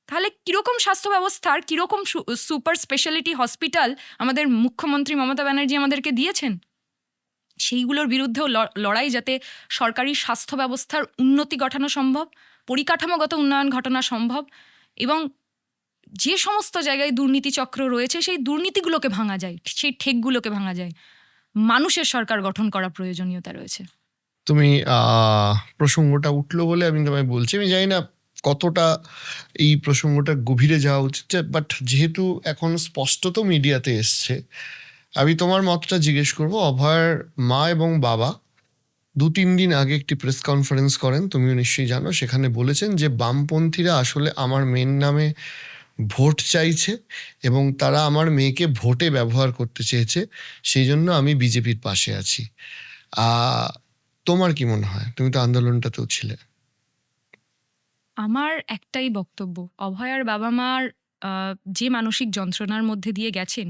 তাহলে কীরকম স্বাস্থ্য ব্যবস্থার কীরকম সুপার স্পেশালিটি হসপিটাল আমাদের মুখ্যমন্ত্রী মমতা ব্যানার্জি আমাদেরকে দিয়েছেন? সেইগুলোর বিরুদ্ধেও লড়াই, যাতে সরকারি স্বাস্থ্য ব্যবস্থার উন্নতি ঘটানো সম্ভব, পরিকাঠামোগত উন্নয়ন ঘটানো সম্ভব, এবং যে সমস্ত জায়গায় দুর্নীতি চক্র রয়েছে সেই দুর্নীতিগুলোকে ভাঙা যায়, সেই ঠেকগুলোকে ভাঙা যায়। মানুষের সরকার গঠন করা প্রয়োজনীয়তা রয়েছে। তুমি প্রসঙ্গটা উঠলো বলে আমি তোমায় বলছি, আমি জানি না কতটা এই প্রসঙ্গটা গভীরে যাওয়া উচিত, বাট যেহেতু এখন স্পষ্টত মিডিয়াতে এসছে, আমি তোমার মতটা জিজ্ঞেস করবো। অভয়ের মা এবং বাবা 2-3 দিন আগে একটি প্রেস কনফারেন্স করেন, তুমিও নিশ্চয়ই জানো। সেখানে বলেছেন যে বামপন্থীরা আসলে আমার মেয়ের নামে ভোট চাইছে এবং তারা আমার মেয়েকে ভোটে ব্যবহার করতে চেয়েছে, সেই জন্য আমি বিজেপির পাশে আছি। তোমার কি মনে হয়? তুমি তো আন্দোলনটাতেও ছিলে। আমার একটাই বক্তব্য, অভয়ার বাবা মার যে মানসিক যন্ত্রণার মধ্যে দিয়ে গেছেন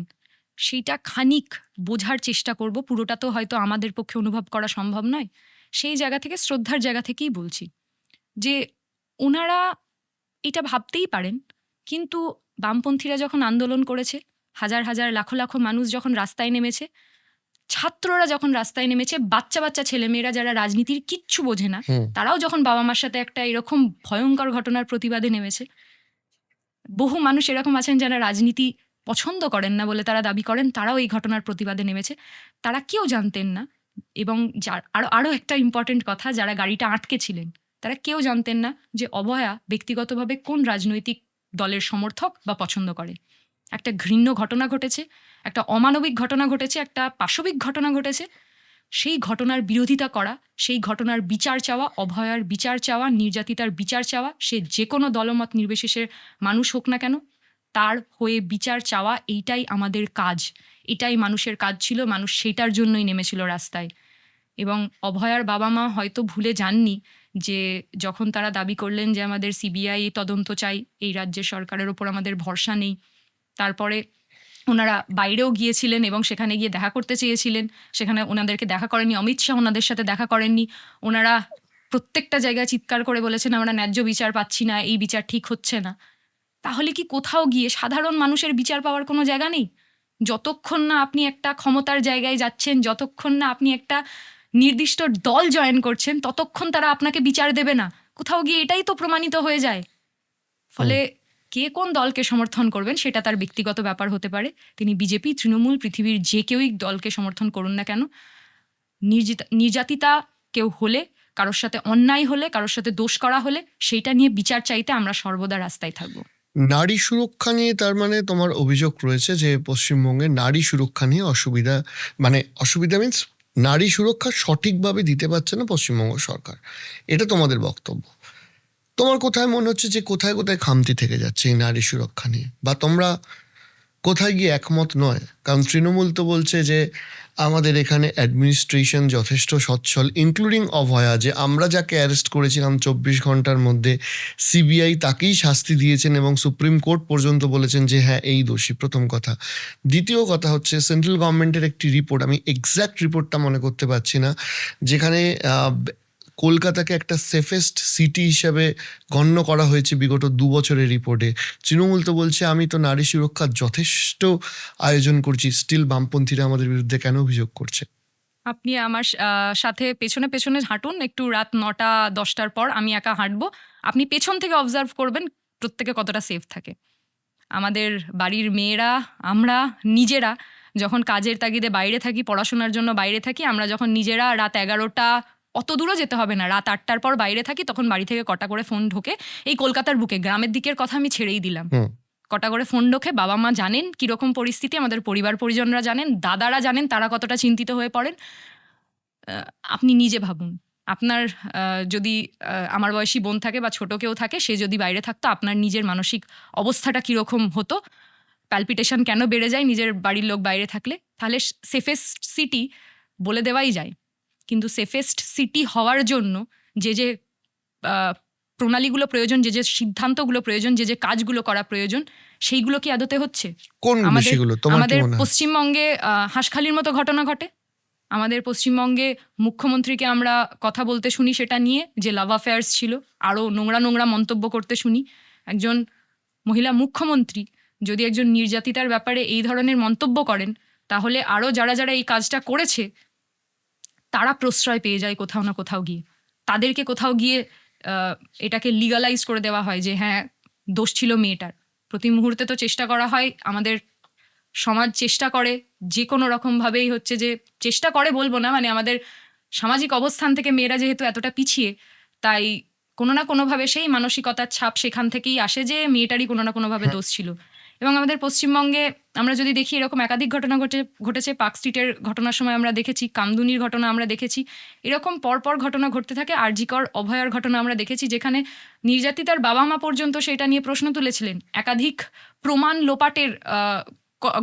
সেইটা খানিক বোঝার চেষ্টা করব। পুরোটা তো হয়তো আমাদের পক্ষে অনুভব করা সম্ভব নয়। সেই জায়গা থেকে, শ্রদ্ধার জায়গা থেকেই বলছি যে ওনারা এটা ভাবতেই পারেন, কিন্তু বামপন্থীরা যখন আন্দোলন করেছে, হাজার হাজার লাখো লাখো মানুষ যখন রাস্তায় নেমেছে, ছাত্ররা যখন রাস্তায় নেমেছে, বাচ্চা ছেলেমেয়েরা যারা রাজনীতির কিচ্ছু বোঝে না, তারাও যখন বাবা মার সাথে একটা এরকম ভয়ঙ্কর ঘটনার প্রতিবাদে নেমেছে, বহু মানুষ এরকম আছেন যারা রাজনীতি পছন্দ করেন না বলে তারা দাবি করেন, তারাও এই ঘটনার প্রতিবাদে নেমেছে। তারা কেউ জানতেন না, এবং আরও একটা ইম্পর্টেন্ট কথা, যারা গাড়িটা আটকে ছিলেন তারা কেউ জানতেন না যে অভয়া ব্যক্তিগতভাবে কোন রাজনৈতিক দলের সমর্থক বা পছন্দ করে। একটা ঘৃণ্য ঘটনা ঘটেছে, একটা অমানবিক ঘটনা ঘটেছে, একটা পাশবিক ঘটনা ঘটেছে। সেই ঘটনার বিরোধিতা করা, সেই ঘটনার বিচার চাওয়া, অভয়ার বিচার চাওয়া, নির্যাতিতার বিচার চাওয়া, সে যে কোনো দলমত নির্বিশেষে মানুষ হোক না কেন, তার হয়ে বিচার চাওয়া, এইটাই আমাদের কাজ, এটাই মানুষের কাজ ছিল। মানুষ সেইটার জন্যই নেমেছিল রাস্তায়। এবং অভয়ার বাবা মা হয়তো ভুলে যাননি যে যখন তারা দাবি করলেন যে আমাদের সিবিআই তদন্ত চাই, এই রাজ্যের সরকারের ওপর আমাদের ভরসা নেই, তারপরে ওনারা বাইরেও গিয়েছিলেন এবং সেখানে গিয়ে দেখা করতে চেয়েছিলেন, সেখানে ওনাদেরকে দেখা করেননি, অমিত শাহ ওনাদের সাথে দেখা করেননি। ওনারা প্রত্যেকটা জায়গায় চিৎকার করে বলেছেন আমরা ন্যায্য বিচার পাচ্ছি না, এই বিচার ঠিক হচ্ছে না। তাহলে কি কোথাও গিয়ে সাধারণ মানুষের বিচার পাওয়ার কোনো জায়গা নেই? যতক্ষণ না আপনি একটা ক্ষমতার জায়গায় যাচ্ছেন, যতক্ষণ না আপনি একটা নির্দিষ্ট দল জয়েন করছেন, ততক্ষণ তারা আপনাকে বিচার দেবে না। কোথাও গিয়ে এটাই তো প্রমাণিত হয়ে যায়। ফলে কে কোন দলকে সমর্থন করবেন সেটা তার ব্যক্তিগত ব্যাপার হতে পারে। তিনি বিজেপি, তৃণমূল, পৃথিবীর যে কেউই দলকে সমর্থন করুন না কেন, নির্যাতিতা কেউ হলে, কারোর সাথে অন্যায় হলে, কারোর সাথে দোষ করা হলে সেইটা নিয়ে বিচার চাইতে আমরা সর্বদা রাস্তায় থাকবো। নারী সুরক্ষা নিয়ে তার মানে তোমার অভিযোগ রয়েছে যে পশ্চিমবঙ্গে নারী সুরক্ষা নিয়ে অসুবিধা, মানে অসুবিধা মিন্স নারী সুরক্ষা সঠিকভাবে দিতে পারছে না পশ্চিমবঙ্গ সরকার, এটা তোমাদের বক্তব্য। তোমার কোথায় মনে হচ্ছে যে কোথায় কোথায় খামতি থেকে যাচ্ছে এই নারী সুরক্ষা নিয়ে, বা তোমরা কোথায় গিয়ে একমত নয়? কারণ তৃণমূল তো বলছে যে আমাদের এখানে অ্যাডমিনিস্ট্রেশন যথেষ্ট সচ্ছল, ইনক্লুডিং অভয়া, যে আমরা যাকে অ্যারেস্ট করেছিলাম 24 ঘন্টার মধ্যে সিবিআই তাকেই শাস্তি দিয়েছেন এবং সুপ্রিম কোর্ট পর্যন্ত বলেছেন যে হ্যাঁ এই দোষী, প্রথম কথা। দ্বিতীয় কথা হচ্ছে সেন্ট্রাল গভর্নমেন্টের একটি রিপোর্ট, আমি এক্স্যাক্ট রিপোর্টটা মনে করতে পারছি না, যেখানে কলকাতাকে একটা সেফেস্ট সিটি হিসাবে গণ্য করা হয়েছে বিগত 2 বছরের রিপোর্টে। তৃণমূল তো বলছে আমি তো নারী সুরক্ষার যথেষ্ট আয়োজন করছি, স্টিল বামপন্থীরা আমাদের বিরুদ্ধে কেন অভিযোগ করছে? আপনি আমার সাথে পেছনে পেছনে হাঁটুন, একটু রাত 9টা-10টার পর আমি একা হাঁটবো, আপনি পেছন থেকে অবজার্ভ করবেন প্রত্যেকে কতটা সেফ থাকে। আমাদের বাড়ির মেয়েরা, আমরা নিজেরা যখন কাজের তাগিদে বাইরে থাকি, পড়াশোনার জন্য বাইরে থাকি, আমরা যখন নিজেরা রাত 11টা, অত দূরও যেতে হবে না, রাত 8টার পর বাইরে থাকি, তখন বাড়ি থেকে কটা করে ফোন ঢোকে। এই কলকাতার বুকে, গ্রামের দিকের কথা আমি ছেড়েই দিলাম, কটা করে ফোন ঢোকে। বাবা মা জানেন কীরকম পরিস্থিতি, আমাদের পরিবার পরিজনরা জানেন, দাদারা জানেন তারা কতটা চিন্তিত হয়ে পড়েন। আপনি নিজে ভাবুন, আপনার যদি আমার বয়সী বোন থাকে বা ছোট কেউ থাকে, সে যদি বাইরে থাকতো, আপনার নিজের মানসিক অবস্থাটা কীরকম হতো, প্যালপিটেশন কেন বেড়ে যায় নিজের বাড়ির লোক বাইরে থাকলে। তাহলে সেফেস্ট সিটি বলে দেওয়াই যায়, কিন্তু সেফেস্ট সিটি হওয়ার জন্য যে যে প্রণালীগুলো প্রয়োজন, যে যে সিদ্ধান্তগুলো প্রয়োজন, যে যে কাজগুলো করা প্রয়োজন, সেইগুলো কি আদতে হচ্ছে? কোন বিষয়গুলো তোমার কি আমাদের মনে হয়? পশ্চিমবঙ্গে হাঁসখালির মতো ঘটনা ঘটে। আমাদের পশ্চিমবঙ্গে মুখ্যমন্ত্রীকে আমরা কথা বলতে শুনি সেটা নিয়ে যে লাভ অ্যাফেয়ার্স ছিল, আরও নোংরা নোংরা মন্তব্য করতে শুনি। একজন মহিলা মুখ্যমন্ত্রী যদি একজন নির্যাতিতার ব্যাপারে এই ধরনের মন্তব্য করেন, তাহলে আরও যারা যারা এই কাজটা করেছে তারা প্রশ্রয় পেয়ে যায় কোথাও না কোথাও গিয়ে। তাদেরকে কোথাও গিয়ে এটাকে লিগালাইজ করে দেওয়া হয় যে হ্যাঁ দোষ ছিল মেয়েটার। প্রতি মুহূর্তে তো চেষ্টা করা হয়, আমাদের সমাজ চেষ্টা করে যে কোনো রকমভাবেই হচ্ছে যে, চেষ্টা করে বলবো না, মানে আমাদের সামাজিক অবস্থান থেকে মেয়েরা যেহেতু এতটা পিছিয়ে, তাই কোনো না কোনোভাবে সেই মানসিকতার ছাপ সেখান থেকেই আসে যে মেয়েটারই কোনো না কোনোভাবে দোষ ছিল। এবং আমাদের পশ্চিমবঙ্গে আমরা যদি দেখি, এরকম একাধিক ঘটনা ঘটেছে। পার্ক স্ট্রিটের ঘটনার সময় আমরা দেখেছি, কামদুনির ঘটনা আমরা দেখেছি, এরকম পরপর ঘটনা ঘটতে থাকে। আরজিকর, অভয়ার ঘটনা আমরা দেখেছি, যেখানে নির্যাতিতার বাবা মা পর্যন্ত সেটা নিয়ে প্রশ্ন তুলেছিলেন। একাধিক প্রমাণ লোপাটের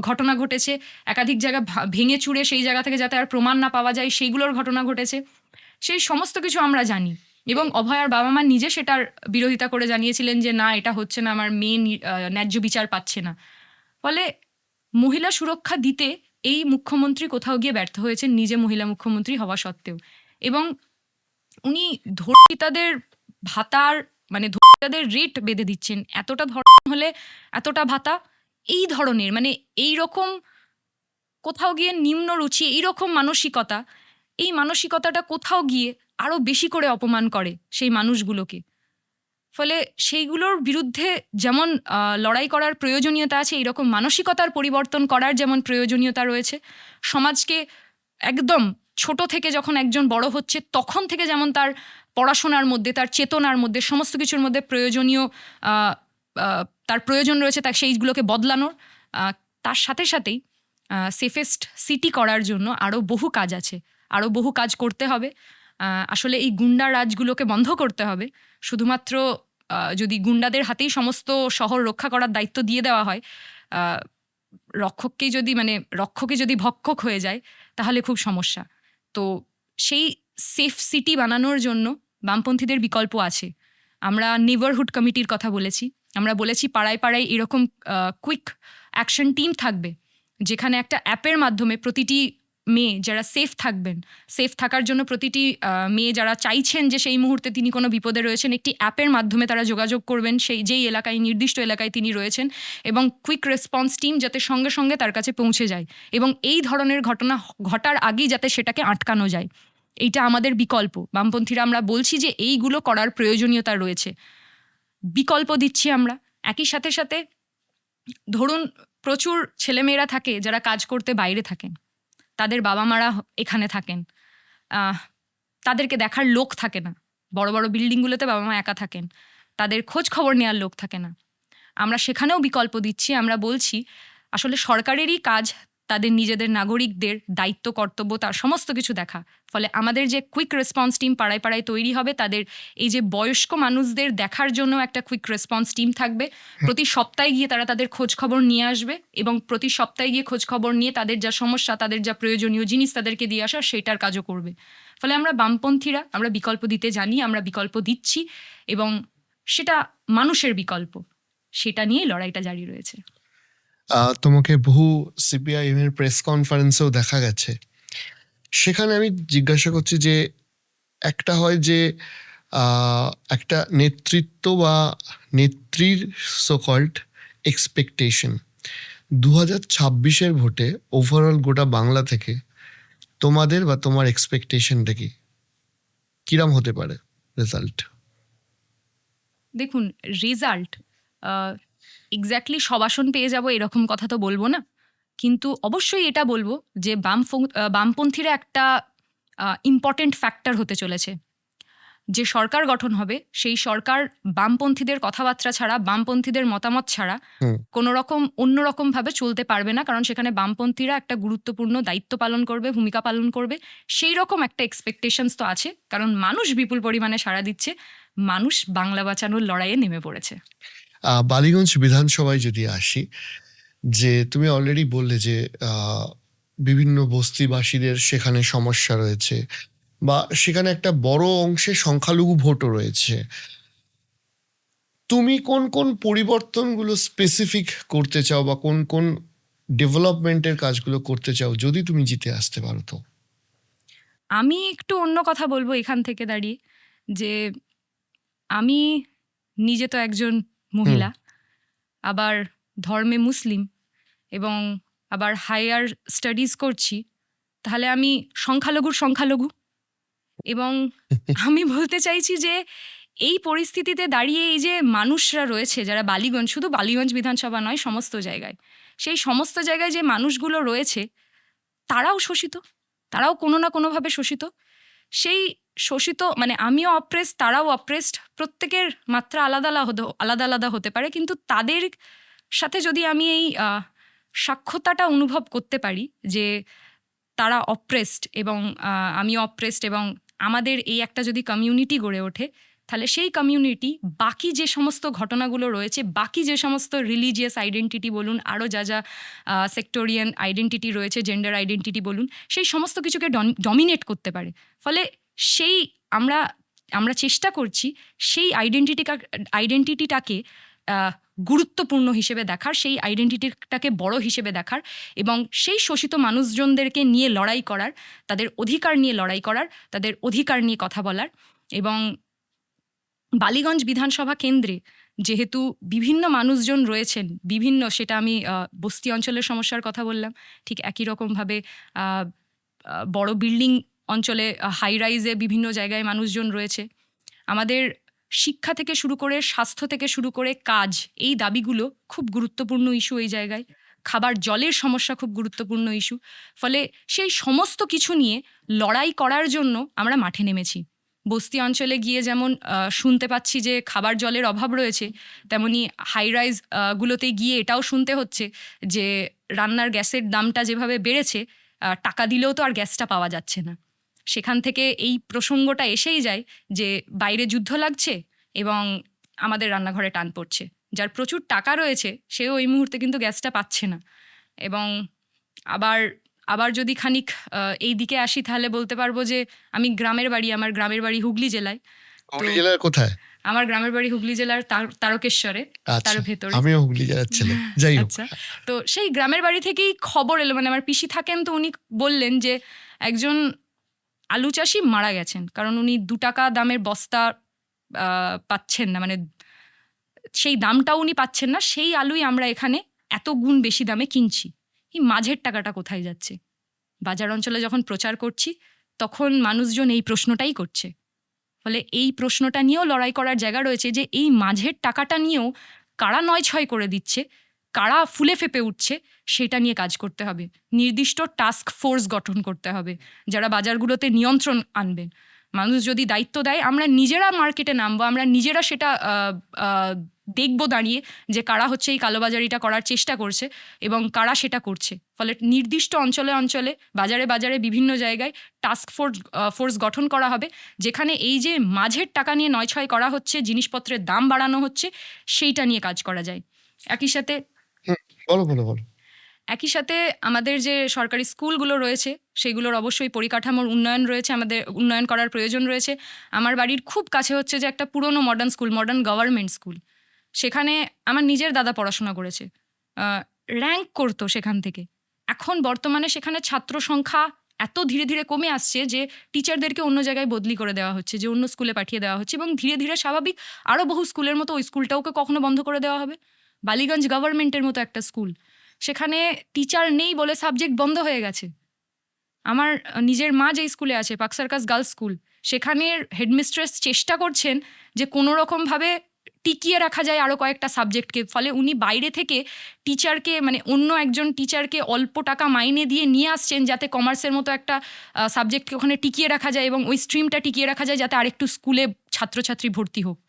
ঘটনা ঘটেছে, একাধিক জায়গা ভেঙে চুড়ে সেই জায়গা থেকে যাতে আর প্রমাণ না পাওয়া যায় সেইগুলোর ঘটনা ঘটেছে। সেই সমস্ত কিছু আমরা জানি, এবং অভয়ার বাবা মা নিজে সেটার বিরোধিতা করে জানিয়েছিলেন যে না, এটা হচ্ছে না, আমার মেয়ে ন্যায্য বিচার পাচ্ছে না। ফলে মহিলা সুরক্ষা দিতে এই মুখ্যমন্ত্রী কোথাও গিয়ে ব্যর্থ হয়েছেন, নিজে মহিলা মুখ্যমন্ত্রী হওয়া সত্ত্বেও। এবং উনি ধর্ষিতাদের ভাতার, মানে ধর্ষিতাদের রেট বেঁধে দিচ্ছেন, এতটা ধর্ষণ হলে এতটা ভাতা, এই ধরনের, মানে এই রকম কোথাও গিয়ে নিম্ন রুচি, এইরকম মানসিকতা, এই মানসিকতাটা কোথাও গিয়ে আরও বেশি করে অপমান করে সেই মানুষগুলোকে। ফলে সেইগুলোর বিরুদ্ধে যেমন লড়াই করার প্রয়োজনীয়তা আছে, এইরকম মানসিকতার পরিবর্তন করার যেমন প্রয়োজনীয়তা রয়েছে। সমাজকে একদম ছোট থেকে যখন একজন বড় হচ্ছে, তখন থেকে যেমন তার পড়াশোনার মধ্যে, তার চেতনার মধ্যে, সমস্ত কিছুর মধ্যে প্রয়োজনীয় তার প্রয়োজন রয়েছে, তার সেইগুলোকে বদলানোর। তার সাথে সাথেই সেফেস্ট সিটি করার জন্য আরও বহু কাজ আছে, আরও বহু কাজ করতে হবে। আসলে এই গুন্ডা রাজগুলোকে বন্ধ করতে হবে। শুধুমাত্র যদি গুন্ডাদের হাতেই সমস্ত শহর রক্ষা করার দায়িত্ব দিয়ে দেওয়া হয়, রক্ষকে যদি ভক্ষক হয়ে যায়, তাহলে খুব সমস্যা। তো সেই সেফ সিটি বানানোর জন্য বামপন্থীদের বিকল্প আছে। আমরা নেইবারহুড কমিটির কথা বলেছি, আমরা বলেছি পাড়ায় পাড়ায় এরকম কুইক অ্যাকশন টিম থাকবে, যেখানে একটা অ্যাপের মাধ্যমে প্রতিটি মেয়ে যারা সেফ থাকবেন, সেফ থাকার জন্য প্রতিটি মেয়ে যারা চাইছেন যে সেই মুহূর্তে তিনি কোনো বিপদে রয়েছেন, একটি অ্যাপের মাধ্যমে তারা যোগাযোগ করবেন যেই এলাকায়, নির্দিষ্ট এলাকায় তিনি রয়েছেন, এবং কুইক রেসপন্স টিম যাতে সঙ্গে সঙ্গে তার কাছে পৌঁছে যায় এবং এই ধরনের ঘটনা ঘটার আগেই যাতে সেটাকে আটকানো যায়। এইটা আমাদের বিকল্প। বামপন্থীরা আমরা বলছি যে এইগুলো করার প্রয়োজনীয়তা রয়েছে, বিকল্প দিচ্ছি আমরা। একই সাথে সাথে ধরুন প্রচুর ছেলেমেয়েরা থাকে যারা কাজ করতে বাইরে থাকেন, তাদের বাবা মারা এখানে থাকেন, তাদেরকে দেখার লোক থাকে না, বড় বড় বিল্ডিংগুলোতে বাবা মা একা থাকেন, তাদের খোঁজ খবর নেওয়ার লোক থাকে না। আমরা সেখানেও বিকল্প দিচ্ছি। আমরা বলছি আসলে সরকারেরই কাজ তাদের নিজেদের নাগরিকদের দায়িত্ব কর্তব্য তার সমস্ত কিছু দেখা। ফলে আমাদের যে কুইক রেসপন্স টিম পাড়ায় পাড়ায় তৈরি হবে, তাদের এই যে বয়স্ক মানুষদের দেখার জন্য একটা কুইক রেসপন্স টিম থাকবে। প্রতি সপ্তাহে গিয়ে তারা তাদের খোঁজ খবর নিয়ে আসবে এবং প্রতি সপ্তাহে গিয়ে খোঁজ খবর নিয়ে তাদের যা সমস্যা, তাদের যা প্রয়োজনীয় জিনিস তাদেরকে দিয়ে আসা, সেটার কাজও করবে। ফলে আমরা বামপন্থীরা আমরা বিকল্প দিতে জানি, আমরা বিকল্প দিচ্ছি এবং সেটা মানুষের বিকল্প, সেটা নিয়ে লড়াইটা জারি রয়েছে। তোমাকে বহু সিপিআইএম এর প্রেস কনফারেন্সেও দেখা গেছে। সেখানে আমি জিজ্ঞাসা করছি যে একটা হয় যে একটা নেতৃত্ব বা নেত্রীর সোকল্ড এক্সপেকটেশন 2026-এর ভোটে ওভারঅল গোটা বাংলা থেকে তোমাদের বা তোমার এক্সপেকটেশনটা কি, কিরম হতে পারে রেজাল্ট? দেখুন, রেজাল্ট এক্স্যাক্টলি সব আসন পেয়ে যাব এরকম কথা তো বলবো না, কিন্তু অবশ্যই এটা বলবো যে বামপন্থীরা একটা ইম্পর্টেন্ট ফ্যাক্টর হতে চলেছে। যে সরকার গঠন হবে সেই সরকার বামপন্থীদের কথাবার্তা ছাড়া, বামপন্থীদের মতামত ছাড়া কোনো রকম অন্যরকমভাবে চলতে পারবে না, কারণ সেখানে বামপন্থীরা একটা গুরুত্বপূর্ণ দায়িত্ব পালন করবে, ভূমিকা পালন করবে। সেই রকম একটা এক্সপেকটেশনস তো আছে, কারণ মানুষ বিপুল পরিমাণে সাড়া দিচ্ছে, মানুষ বাংলা বাঁচানোর লড়াইয়ে নেমে পড়েছে। বালিগঞ্জ বিধানসভায় যদি আসি, যে তুমি অলরেডি বললে যে বিভিন্ন বস্তিবাসীদের সেখানে সমস্যা রয়েছে বা সেখানে একটা বড় অংশে সংখ্যালঘু ভোটও রয়েছে, তুমি কোন কোন পরিবর্তনগুলো স্পেসিফিক করতে চাও বা কোন কোন ডেভেলপমেন্টের কাজগুলো করতে চাও যদি তুমি জিতে আসতে পারো? তো আমি একটু অন্য কথা বলবো এখান থেকে দাঁড়িয়ে, যে আমি নিজে তো একজন মহিলা, আবার ধর্মে মুসলিম এবং আবার হায়ার স্টাডিজ করছি, তাহলে আমি সংখ্যালঘু এবং আমি বলতে চাইছি যে এই পরিস্থিতিতে দাঁড়িয়ে এই যে মানুষরা রয়েছে যারা বালিগঞ্জ, শুধু বালিগঞ্জ বিধানসভা নয়, সমস্ত জায়গায়, সেই সমস্ত জায়গায় যে মানুষগুলো রয়েছে তারাও শোষিত, তারাও কোনো না কোনোভাবে শোষিত। সেই শোষিত মানে আমিও অপ্রেসড, তারাও অপ্রেসড, প্রত্যেকের মাত্রা আলাদা আলাদা হতে পারে, কিন্তু তাদের সাথে যদি আমি এই সাক্ষ্যতাটা অনুভব করতে পারি যে তারা অপ্রেসড এবং আমি অপ্রেসড, এবং আমাদের এই একটা যদি কমিউনিটি গড়ে ওঠে, তাহলে সেই কমিউনিটি বাকি যে সমস্ত ঘটনাগুলো রয়েছে, বাকি যে সমস্ত রিলিজিয়াস আইডেন্টিটি বলুন, আরও যা যা সেক্টোরিয়ান আইডেন্টিটি রয়েছে, জেন্ডার আইডেন্টিটি বলুন, সেই সমস্ত কিছুকে ডমিনেট করতে পারে। ফলে সেই আমরা চেষ্টা করছি সেই আইডেন্টিটিটাকে গুরুত্বপূর্ণ হিসেবে দেখার, সেই আইডেন্টিটিটাকে বড় হিসেবে দেখার এবং সেই শোষিত মানুষজনদেরকে নিয়ে লড়াই করার, তাদের অধিকার নিয়ে লড়াই করার, তাদের অধিকার নিয়ে কথা বলার। এবং বালিগঞ্জ বিধানসভা কেন্দ্রে যেহেতু বিভিন্ন মানুষজন রয়েছেন, বিভিন্ন, সেটা আমি বস্তি অঞ্চলের সমস্যার কথা বললাম, ঠিক একই রকমভাবে বড় বিল্ডিং অঞ্চলে, হাই রাইজে বিভিন্ন জায়গায় মানুষজন রয়েছে। আমাদের শিক্ষা থেকে শুরু করে, স্বাস্থ্য থেকে শুরু করে কাজ, এই দাবিগুলো খুব গুরুত্বপূর্ণ ইস্যু এই জায়গায়। খাবার জলের সমস্যা খুব গুরুত্বপূর্ণ ইস্যু। ফলে সেই সমস্ত কিছু নিয়ে লড়াই করার জন্য আমরা মাঠে নেমেছি। বস্তি অঞ্চলে গিয়ে যেমন শুনতে পাচ্ছি যে খাবার জলের অভাব রয়েছে, তেমনি হাই রাইজ গুলোতে গিয়ে এটাও শুনতে হচ্ছে যে রান্নার গ্যাসের দামটা যেভাবে বেড়েছে, টাকা দিলেও তো আর গ্যাসটা পাওয়া যাচ্ছে না। সেখান থেকে এই প্রসঙ্গটা এসেই যায় যে বাইরে যুদ্ধ লাগছে এবং আমাদের রান্নাঘরে টান পড়ছে। যার প্রচুর টাকা রয়েছে সেও এই মুহূর্তে কিন্তু গ্যাসটা পাচ্ছে না। এবং আবার যদি খানিক এই দিকে আসি, তাহলে বলতে পারবো যে আমার গ্রামের বাড়ি হুগলি জেলায়। হুগলি জেলার কোথায়? আমার গ্রামের বাড়ি হুগলি জেলার তারকেশ্বরে, আচ্ছা, তার ভেতরে। আমিও হুগলি জেলার ছেলে, যাই হোক। আচ্ছা, তো সেই গ্রামের বাড়ি থেকেই খবর এলো, মানে আমার পিসি থাকেন, তো উনি বললেন যে একজন আলু চাষি মারা গেছেন, কারণ উনি 2 টাকা দামের বস্তা পাচ্ছেন না, মানে সেই দামটাও উনি পাচ্ছেন না, সেই আলুই আমরা এখানে এত গুণ বেশি দামে কিনছি। এই মাঝের টাকাটা কোথায় যাচ্ছে? বাজার অঞ্চলে যখন প্রচার করছি তখন মানুষজন এই প্রশ্নটাই করছে। ফলে এই প্রশ্নটা নিয়েও লড়াই করার জায়গা রয়েছে, যে এই মাঝের টাকাটা নিয়েও কারা ৯-৬ করে দিচ্ছে, কারা ফুলে ফেপে উঠছে, সেটা নিয়ে কাজ করতে হবে। নির্দিষ্ট টাস্ক ফোর্স গঠন করতে হবে যারা বাজারগুলোতে নিয়ন্ত্রণ আনবেন। মানুষ যদি দায়িত্ব দেয়, আমরা নিজেরা মার্কেটে নামবো, আমরা নিজেরা সেটা দেখবো দাঁড়িয়ে যে কারা হচ্ছে এই কালোবাজারিটা করার চেষ্টা করছে এবং কারা সেটা করছে। ফলে নির্দিষ্ট অঞ্চলে অঞ্চলে, বাজারে বাজারে, বিভিন্ন জায়গায় টাস্ক ফোর্স গঠন করা হবে, যেখানে এই যে মাঝের টাকা নিয়ে ৯-৬ করা হচ্ছে, জিনিসপত্রের দাম বাড়ানো হচ্ছে, সেইটা নিয়ে কাজ করা যায়। একই সাথে বলো বলো বলো। একই সাথে আমাদের যে সরকারি স্কুলগুলো রয়েছে সেগুলোর অবশ্যই পরিকাঠামোর উন্নয়ন রয়েছে, আমাদের উন্নয়ন করার প্রয়োজন রয়েছে। আমার বাড়ির খুব কাছে হচ্ছে যে একটা পুরনো modern school, modern government school. সেখানে আমার নিজের দাদা পড়াশোনা করেছে, র্যাঙ্ক করতো সেখান থেকে। এখন বর্তমানে সেখানে ছাত্র সংখ্যা এত ধীরে ধীরে কমে আসছে যে টিচারদেরকে অন্য জায়গায় বদলি করে দেওয়া হচ্ছে, যে অন্য স্কুলে পাঠিয়ে দেওয়া হচ্ছে, এবং ধীরে ধীরে স্বাভাবিক আরও বহু স্কুলের মতো ওই স্কুলটাওকে কখনো বন্ধ করে দেওয়া হবে। বালিগঞ্জ গভর্নমেন্টের মতো একটা স্কুল, সেখানে টিচার নেই বলে সাবজেক্ট বন্ধ হয়ে গেছে। আমার নিজের মা যেই স্কুলে আছে, পার্ক সার্কাস গার্লস স্কুল, সেখানের হেডমিস্ট্রেস চেষ্টা করছেন যে কোনো রকমভাবে টিকিয়ে রাখা যায় আরও কয়েকটা সাবজেক্টকে। ফলে উনি বাইরে থেকে টিচারকে, মানে অন্য একজন টিচারকে অল্প টাকা মাইনে দিয়ে নিয়ে আসছেন, যাতে কমার্সের মতো একটা সাবজেক্টকে ওখানে টিকিয়ে রাখা যায় এবং ওই স্ট্রিমটা টিকিয়ে রাখা যায়, যাতে আরেকটু স্কুলে ছাত্রছাত্রী ভর্তি হোক।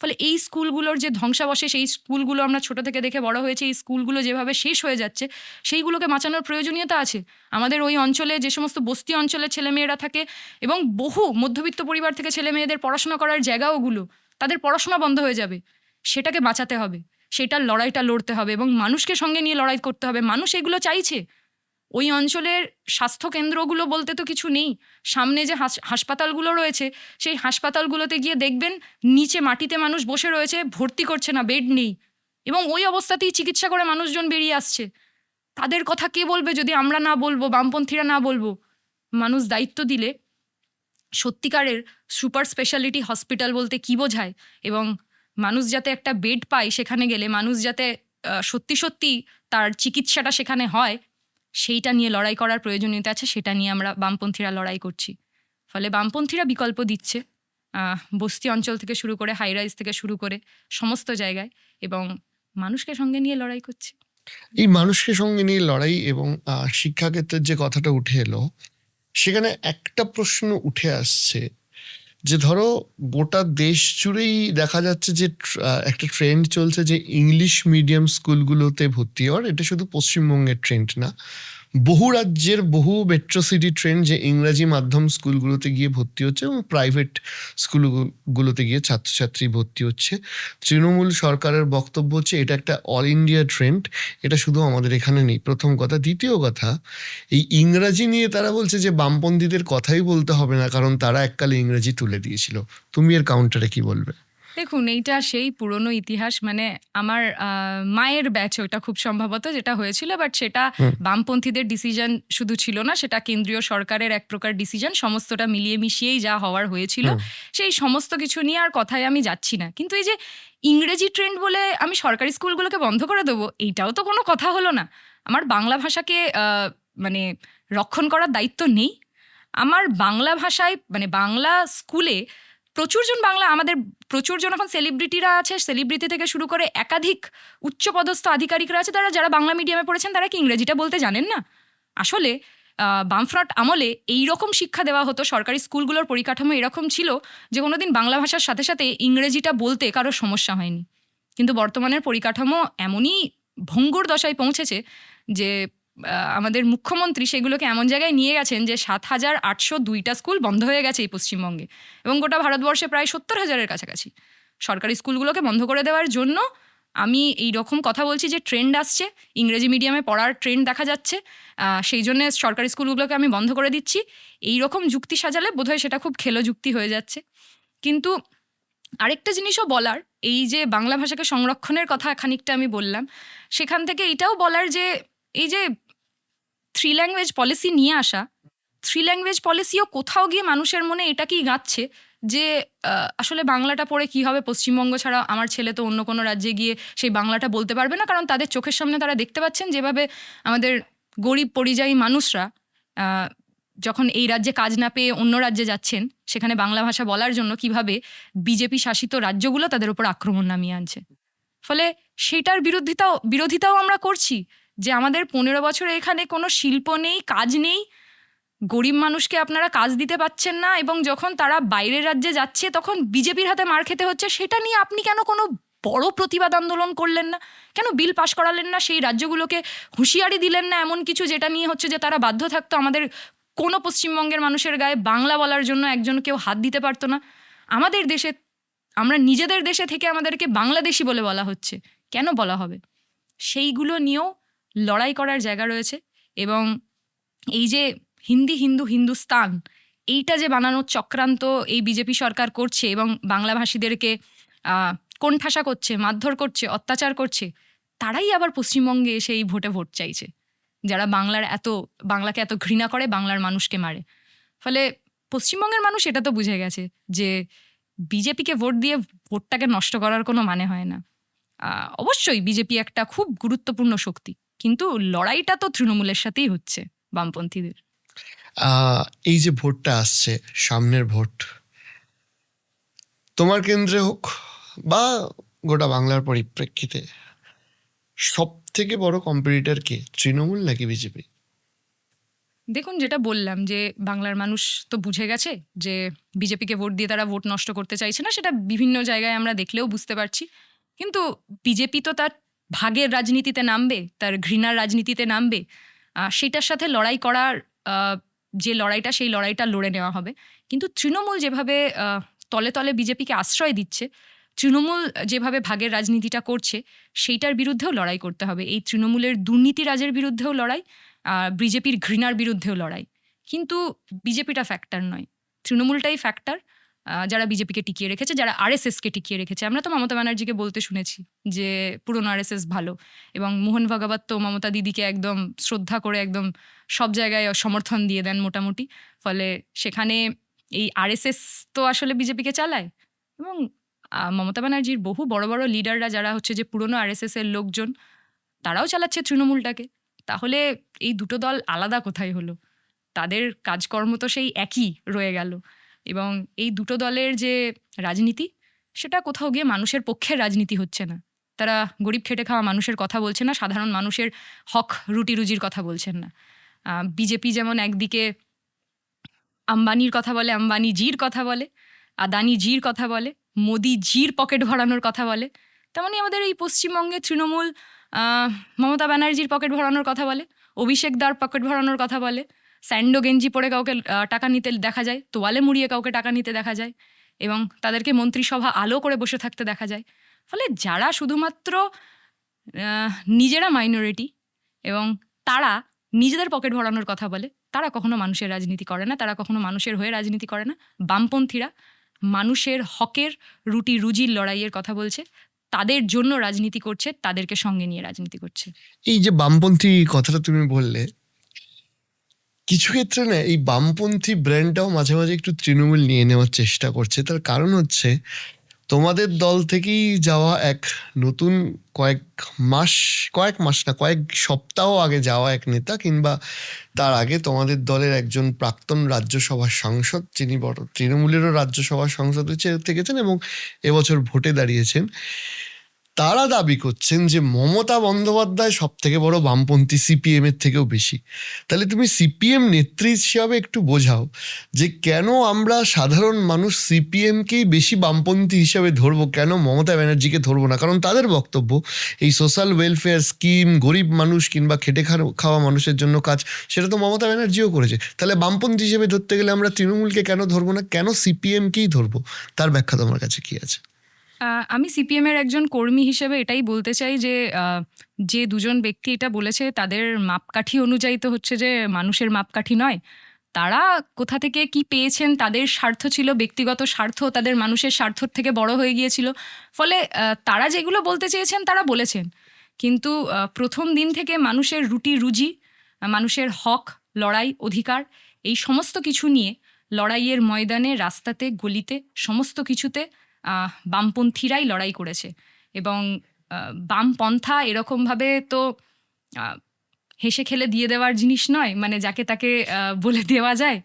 ফলে এই স্কুলগুলোর যে ধ্বংসাবশেষ, সেই স্কুলগুলো আমরা ছোট থেকে দেখে বড় হয়েছে, এই স্কুলগুলো যেভাবে শেষ হয়ে যাচ্ছে, সেইগুলোকে বাঁচানোর প্রয়োজনীয়তা আছে। আমাদের ওই অঞ্চলে যে সমস্ত বস্তি অঞ্চলের ছেলেমেয়েরা থাকে এবং বহু মধ্যবিত্ত পরিবার থেকে ছেলে মেয়েদের পড়াশোনা করার জায়গাওগুলো, তাদের পড়াশোনা বন্ধ হয়ে যাবে, সেটাকে বাঁচাতে হবে, সেটার লড়াইটা লড়তে হবে এবং মানুষকে সঙ্গে নিয়ে লড়াই করতে হবে। মানুষ এগুলো চাইছে। ওই অঞ্চলের স্বাস্থ্যকেন্দ্রগুলো বলতে তো কিছু নেই। সামনে যে হাসপাতালগুলো রয়েছে, সেই হাসপাতালগুলোতে গিয়ে দেখবেন নিচে মাটিতে মানুষ বসে রয়েছে, ভর্তি করছে না, বেড নেই, এবং ওই অবস্থাতেই চিকিৎসা করে মানুষজন বেরিয়ে আসছে। তাদের কথা কে বলবে যদি আমরা না বলবো, বামপন্থীরা না বলবো? মানুষ দায়িত্ব দিলে সত্যিকারের সুপার স্পেশালিটি হসপিটাল বলতে কী বোঝায়, এবং মানুষ যাতে একটা বেড পায়, সেখানে গেলে মানুষ যাতে সত্যি সত্যি তার চিকিৎসাটা সেখানে হয়, সেইটা নিয়ে লড়াই করার প্রয়োজনীয়তা আছে। সেটা নিয়ে আমরা বামপন্থীরা লড়াই করছি। ফলে বামপন্থীরা বিকল্প দিচ্ছে বস্তি অঞ্চল থেকে শুরু করে, হাই রাইজ থেকে শুরু করে সমস্ত জায়গায়, এবং মানুষকে সঙ্গে নিয়ে লড়াই করছে। এই মানুষকে সঙ্গে নিয়ে লড়াই এবং শিক্ষাক্ষেত্রের যে কথাটা উঠে এলো, সেখানে একটা প্রশ্ন উঠে আসছে যে ধরো গোটা দেশ জুড়েই দেখা যাচ্ছে যে একটা ট্রেন্ড চলছে যে ইংলিশ মিডিয়াম স্কুলগুলোতে ভর্তি হওয়ার। এটা শুধু পশ্চিমবঙ্গের ট্রেন্ড না, বহু রাজ্যের বহু মেট্রো সিটি ট্রেন্ড যে ইংরাজি মাধ্যম স্কুলগুলোতে গিয়ে ভর্তি হচ্ছে এবং প্রাইভেট স্কুলগুলোতে গিয়ে ছাত্রছাত্রী ভর্তি হচ্ছে। তৃণমূল সরকারের বক্তব্য হচ্ছে এটা একটা অল ইন্ডিয়া ট্রেন্ড, এটা শুধু আমাদের এখানে নেই, প্রথম কথা। দ্বিতীয় কথা, এই ইংরাজি নিয়ে তারা বলছে যে বামপন্থীদের কথাই বলতে হবে না, কারণ তারা এককালে ইংরাজি তুলে দিয়েছিল। তুমি এর কাউন্টারে কি বলবে? দেখুন, এইটা সেই পুরনো ইতিহাস, মানে আমার মায়ের ব্যাচ ওইটা খুব সম্ভবত যেটা হয়েছিল, বাট সেটা বামপন্থীদের ডিসিশন শুধু ছিল না, সেটা কেন্দ্রীয় সরকারের এক প্রকার ডিসিশন। সমস্তটা মিলিয়ে মিশিয়েই যা হওয়ার হয়েছিল, সেই সমস্ত কিছু নিয়ে আর কথায় আমি যাচ্ছি না। কিন্তু এই যে ইংরেজি ট্রেন্ড বলে আমি সরকারি স্কুলগুলোকে বন্ধ করে দেবো, এইটাও তো কোনো কথা হলো না। আমার বাংলা ভাষাকে মানে রক্ষণ করার দায়িত্ব নেই? আমার বাংলা ভাষায়, মানে বাংলা স্কুলে প্রচুরজন আমাদের প্রচুরজন এখন সেলিব্রিটিরা আছে, সেলিব্রিটি থেকে শুরু করে একাধিক উচ্চপদস্থ আধিকারিকরা আছে, যারা বাংলা মিডিয়ামে পড়েছেন, তারা কি ইংরেজিটা বলতে জানেন না? আসলে বামফ্রন্ট আমলে এই রকম শিক্ষা দেওয়া হতো, সরকারি স্কুলগুলোর পরিকাঠামো এরকম ছিল যে কোনোদিন বাংলা ভাষার সাথে সাথে ইংরেজিটা বলতে কারো সমস্যা হয়নি। কিন্তু বর্তমানের পরিকাঠামো এমনই ভঙ্গুর দশায় পৌঁছেছে যে আমাদের মুখ্যমন্ত্রী সেগুলোকে এমন জায়গায় নিয়ে গেছেন যে 7,802টা স্কুল বন্ধ হয়ে গেছে এই পশ্চিমবঙ্গে, এবং গোটা ভারতবর্ষে প্রায় 70,000-এর কাছাকাছি সরকারি স্কুলগুলোকে বন্ধ করে দেওয়ার জন্য আমি এই রকম কথা বলছি যে ট্রেন্ড আসছে, ইংরেজি মিডিয়ামে পড়ার ট্রেন্ড দেখা যাচ্ছে, সেই জন্য সরকারি স্কুলগুলোকে আমি বন্ধ করে দিচ্ছি। এই রকম যুক্তি সাজালে বোধহয় সেটা খুব খেলো যুক্তি হয়ে যাচ্ছে। কিন্তু আরেকটা জিনিসও বলার, এই যে বাংলা ভাষাকে সংরক্ষণের কথা খানিকটা আমি বললাম, সেখান থেকে এটাও বলার যে এই যে 3 ল্যাঙ্গুয়েজ পলিসি নিয়ে আসা, 3 ল্যাঙ্গুয়েজ পলিসিও কোথাও গিয়ে মানুষের মনে এটা কি গাচ্ছে যে আসলে বাংলাটা পড়ে কি হবে, পশ্চিমবঙ্গ ছাড়া আমার ছেলে তো অন্য কোনো রাজ্যে গিয়ে সেই বাংলাটা বলতে পারবে না, কারণ তাদের চোখের সামনে তারা দেখতে পাচ্ছেন যেভাবে আমাদের গরিব পরিযায়ী মানুষরা যখন এই রাজ্যে কাজ না পেয়ে অন্য রাজ্যে যাচ্ছেন, সেখানে বাংলা ভাষা বলার জন্য কিভাবে বিজেপি শাসিত রাজ্যগুলো তাদের উপর আক্রমণ নামিয়ে আনছে। ফলে সেটার বিরোধিতাও আমরা করছি যে আমাদের 15 বছরে এখানে কোনো শিল্প নেই, কাজ নেই, গরিব মানুষকে আপনারা কাজ দিতে পাচ্ছেন না, এবং যখন তারা বাইরের রাজ্যে যাচ্ছে তখন বিজেপির হাতে মার খেতে হচ্ছে। সেটা নিয়ে আপনি কেন কোনো বড় প্রতিবাদ আন্দোলন করলেন না? কেন বিল পাশ করালেন না? সেই রাজ্যগুলোকে হুঁশিয়ারি দিলেন না এমন কিছু যেটা নিয়ে হচ্ছে যে তারা বাধ্য থাকতো আমাদের কোনো পশ্চিমবঙ্গের মানুষের গায়ে বাংলা বলার জন্য একজন কেউ হাত দিতে পারতো না? আমাদের দেশে, আমরা নিজেদের দেশে থেকে আমাদেরকে বাংলাদেশি বলে বলা হচ্ছে, কেন বলা হবে? সেইগুলো নিয়েও লড়াই করার জায়গা রয়েছে। এবং এই যে হিন্দি হিন্দু হিন্দুস্তান, এইটা যে বানানোর চক্রান্ত এই বিজেপি সরকার করছে এবং বাংলাভাষীদেরকে কোণঠাসা করছে, মারধর করছে, অত্যাচার করছে, তারাই আবার পশ্চিমবঙ্গে এসে এই ভোটে ভোট চাইছে, যারা বাংলাকে এত ঘৃণা করে, বাংলার মানুষকে মারে। ফলে পশ্চিমবঙ্গের মানুষ এটা তো বুঝে গেছে যে বিজেপিকে ভোট দিয়ে ভোটটাকে নষ্ট করার কোনো মানে হয় না। অবশ্যই বিজেপি একটা খুব গুরুত্বপূর্ণ শক্তি, কিন্তু লড়াইটা তো তৃণমূলের সাথেই হচ্ছে, বামপন্থীদের। এই যে ভোটটা আসছে, সামনের ভোট, তোমার কেন্দ্রে হোক বা গোটা বাংলার পরিপ্রেক্ষিতে সব থেকে বড় কম্পিটিটর কে, তৃণমূল নাকি বিজেপি? দেখুন, যেটা বললাম যে বাংলার মানুষ তো বুঝে গেছে যে বিজেপিকে ভোট দিয়ে তারা ভোট নষ্ট করতে চাইছে না, সেটা বিভিন্ন জায়গায় আমরা দেখলেও বুঝতে পারছি। কিন্তু বিজেপি তো তার ভাগের রাজনীতিতে নামবে, তার ঘৃণার রাজনীতিতে নামবে, সেটার সাথে লড়াই করার যে লড়াইটা, সেই লড়াইটা লড়ে নেওয়া হবে। কিন্তু তৃণমূল যেভাবে তলে তলে বিজেপিকে আশ্রয় দিচ্ছে, তৃণমূল যেভাবে ভাগের রাজনীতিটা করছে, সেইটার বিরুদ্ধেও লড়াই করতে হবে। এই তৃণমূলের দুর্নীতিরাজের বিরুদ্ধেও লড়াই, বিজেপির ঘৃণার বিরুদ্ধেও লড়াই। কিন্তু বিজেপিটা ফ্যাক্টর নয়, তৃণমূলটাই ফ্যাক্টর, যারা বিজেপিকে টিকিয়ে রেখেছে, যারা আরএসএসকে টিকিয়ে রেখেছে। আমরা তো মমতা ব্যানার্জিকে বলতে শুনেছি যে পুরনো আরএসএস ভালো, এবং মোহন ভাগবত তো মমতা দিদিকে একদম শ্রদ্ধা করে একদম সব জায়গায় সমর্থন দিয়ে দেন মোটামুটি। ফলে সেখানে এই আরএসএস তো আসলে বিজেপিকে চালায়, এবং মমতা ব্যানার্জির বহু বড় বড় লিডাররা যারা হচ্ছে যে পুরনো আরএসএস এর লোকজন, তারাও চালাচ্ছে তৃণমূলটাকে। তাহলে এই দুটো দল আলাদা কোথায় হলো? তাদের কাজকর্ম তো সেই একই রয়ে গেল। এবং এই দুটো দলের যে রাজনীতি, সেটা কোথাও গিয়ে মানুষের পক্ষের রাজনীতি হচ্ছে না। তারা গরিব খেটে খাওয়া মানুষের কথা বলছে না, সাধারণ মানুষের হক রুটি রুজির কথা বলছেন না। বিজেপি যেমন একদিকে আম্বানির কথা বলে, আম্বানি জির কথা বলে, আদানি জির কথা বলে, মোদি জির পকেট ভরানোর কথা বলে, তেমনি আমাদের এই পশ্চিমবঙ্গে তৃণমূল মমতা ব্যানার্জির পকেট ভরানোর কথা বলে, অভিষেক দার পকেট ভরানোর কথা বলে, স্যান্ডো গেঞ্জি পরে কাউকে টাকা নিতে দেখা যায়, তোয়ালে মুড়িয়ে কাউকে টাকা নিতে দেখা যায়, এবং তাদেরকে মন্ত্রিসভা আলো করে বসে থাকতে দেখা যায়। ফলে যারা শুধুমাত্র নিজেরা মাইনরিটি এবং তারা নিজেদের পকেট ভরানোর কথা বলে, তারা কখনো মানুষের রাজনীতি করে না, তারা কখনো মানুষের হয়ে রাজনীতি করে না। বামপন্থীরা মানুষের হকের রুটি রুজির লড়াইয়ের কথা বলছে, তাদের জন্য রাজনীতি করছে, তাদেরকে সঙ্গে নিয়ে রাজনীতি করছে। এই যে বামপন্থী কথাটা তুমি বললে, কিছু ক্ষেত্রে না এই বামপন্থী ব্র্যান্ডটাও মাঝে মাঝে একটু তৃণমূল নিয়ে নেওয়ার চেষ্টা করছে। তার কারণ হচ্ছে তোমাদের দল থেকেই যাওয়া এক নতুন কয়েক সপ্তাহ আগে যাওয়া এক নেতা, কিংবা তার আগে তোমাদের দলের একজন প্রাক্তন রাজ্যসভার সাংসদ, যিনি বড় তৃণমূলেরও রাজ্যসভার সাংসদ থেকেছেন এবং এবছর ভোটে দাঁড়িয়েছেন, তারা দাবি করছেন যে মমতা বন্দ্যোপাধ্যায় সব থেকে বড় বামপন্থী, সিপিএম এর থেকেও বেশি। তাহলে তুমি সিপিএম নেত্রী হিসাবে একটু বোঝাও যে কেন আমরা সাধারণ মানুষ সিপিএমকেই বেশি বামপন্থী হিসাবে ধরবো, কেন মমতা ব্যানার্জিকে ধরবো না? কারণ তাদের বক্তব্য এই সোশ্যাল ওয়েলফেয়ার স্কিম, গরিব মানুষ কিংবা খেটে খাওয়া মানুষের জন্য কাজ, সেটা তো মমতা ব্যানার্জিও করেছে। তাহলে বামপন্থী হিসেবে ধরতে গেলে আমরা তৃণমূলকে কেন ধরবো না, কেন সিপিএমকেই ধরবো? তার ব্যাখ্যা তোমার কাছে কি আছে? আমি সিপিএম এর একজন কর্মী হিসেবে এটাই বলতে চাই যে যে দুজন ব্যক্তি এটা বলেছে, তাদের মাপকাঠি অনুযায়ী তো হচ্ছে যে মানুষের মাপকাঠি নয়, তারা কোথা থেকে কি পেয়েছেন, তাদের স্বার্থ ছিল, ব্যক্তিগত স্বার্থ তাদের মানুষের স্বার্থর থেকে বড় হয়ে গিয়েছিল। ফলে তারা যেগুলো বলতে চেয়েছেন তারা বলেছেন, কিন্তু প্রথম দিন থেকে মানুষের রুটি রুজি, মানুষের হক, লড়াই, অধিকার, এই সমস্ত কিছু নিয়ে লড়াইয়ের ময়দানে, রাস্তাতে, গলিতে, সমস্ত কিছুতে বামপন্থীরাই লড়াই করেছে। এবং বামপন্থা এরকমভাবে তো হেসে খেলে দিয়ে দেওয়ার জিনিস নয়, মানে যাকে তাকে বলে দেওয়া যায়।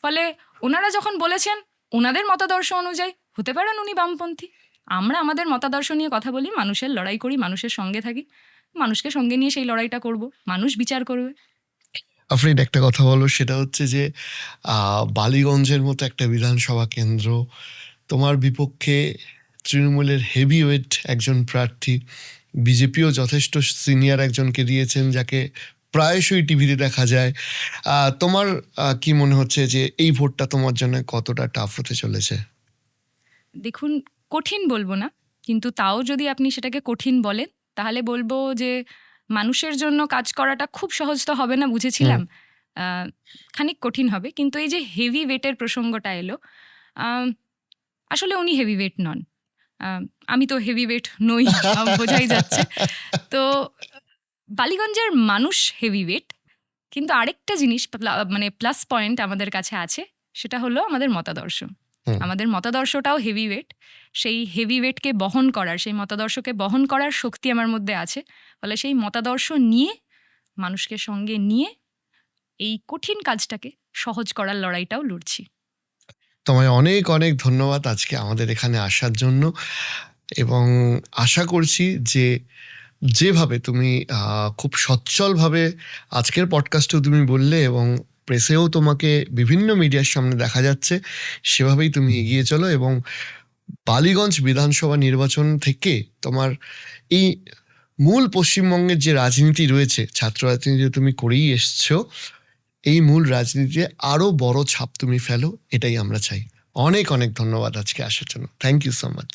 ফলে ওনারা যখন বলেছেন ওনাদের মতাদর্শ অনুযায়ী, হতে পারেন উনি বামপন্থী, আমরা আমাদের মতাদর্শ নিয়ে কথা বলি, মানুষের লড়াই করি, মানুষের সঙ্গে থাকি, মানুষকে সঙ্গে নিয়ে সেই লড়াইটা করব, মানুষ বিচার করবে। আফরিন, একটা কথা বলো, সেটা হচ্ছে যে বালিগঞ্জের মতো একটা বিধানসভা কেন্দ্র, তোমার বিপক্ষে তৃণমূলের হেভিওয়েট একজন প্রার্থী, বিজেপিও যথেষ্ট সিনিয়র একজনকে দিয়েছেন যাকে প্রায়শই টিভিতে দেখা যায়। তোমার কি মনে হচ্ছে যে এই ভোটটা তোমার জন্য কতটা টাফ হতে চলেছে? দেখুন, কঠিন বলবো না, কিন্তু তাও যদি আপনি সেটাকে কঠিন বলেন তাহলে বলবো যে মানুষের জন্য কাজ করাটা খুব সহজ তো হবে না, বুঝেছিলাম, খানিক কঠিন হবে। কিন্তু এই যে হেভি ওয়েটের প্রসঙ্গটা এলো, আসলে উনি হেভি ওয়েট নন, আমি তো হেভি ওয়েট নই, বোঝাই যাচ্ছে। তো বালিগঞ্জের মানুষ হেভি ওয়েট, কিন্তু আরেকটা জিনিস মানে প্লাস পয়েন্ট আমাদের কাছে আছে, সেটা হলো আমাদের মতাদর্শ। আমাদের মতাদর্শটাও হেভি ওয়েট, সেই হেভি ওয়েটকে বহন করার, সেই মতাদর্শকে বহন করার শক্তি আমার মধ্যে আছে। ফলে সেই মতাদর্শ নিয়ে, মানুষকে সঙ্গে নিয়ে এই কঠিন কাজটাকে সহজ করার লড়াইটাও লড়ছি। তোমায় অনেক অনেক ধন্যবাদ আজকে আমাদের এখানে আসার জন্য, এবং আশা করছি যে যেভাবে তুমি খুব সচ্ছলভাবে আজকের পডকাস্টেও তুমি বললে এবং প্রেসেও তোমাকে বিভিন্ন মিডিয়ার সামনে দেখা যাচ্ছে, সেভাবেই তুমি এগিয়ে চলো। এবং বালিগঞ্জ বিধানসভা নির্বাচন থেকে তোমার এই মূল পশ্চিমবঙ্গের যে রাজনীতি রয়েছে, ছাত্র রাজনীতি তুমি করেই এসছো, এই মূল রাজনীতিতে আরও বড় ছাপ তুমি ফেলো, এটাই আমরা চাই। অনেক অনেক ধন্যবাদ আজকে আসার জন্য। Thank you so much.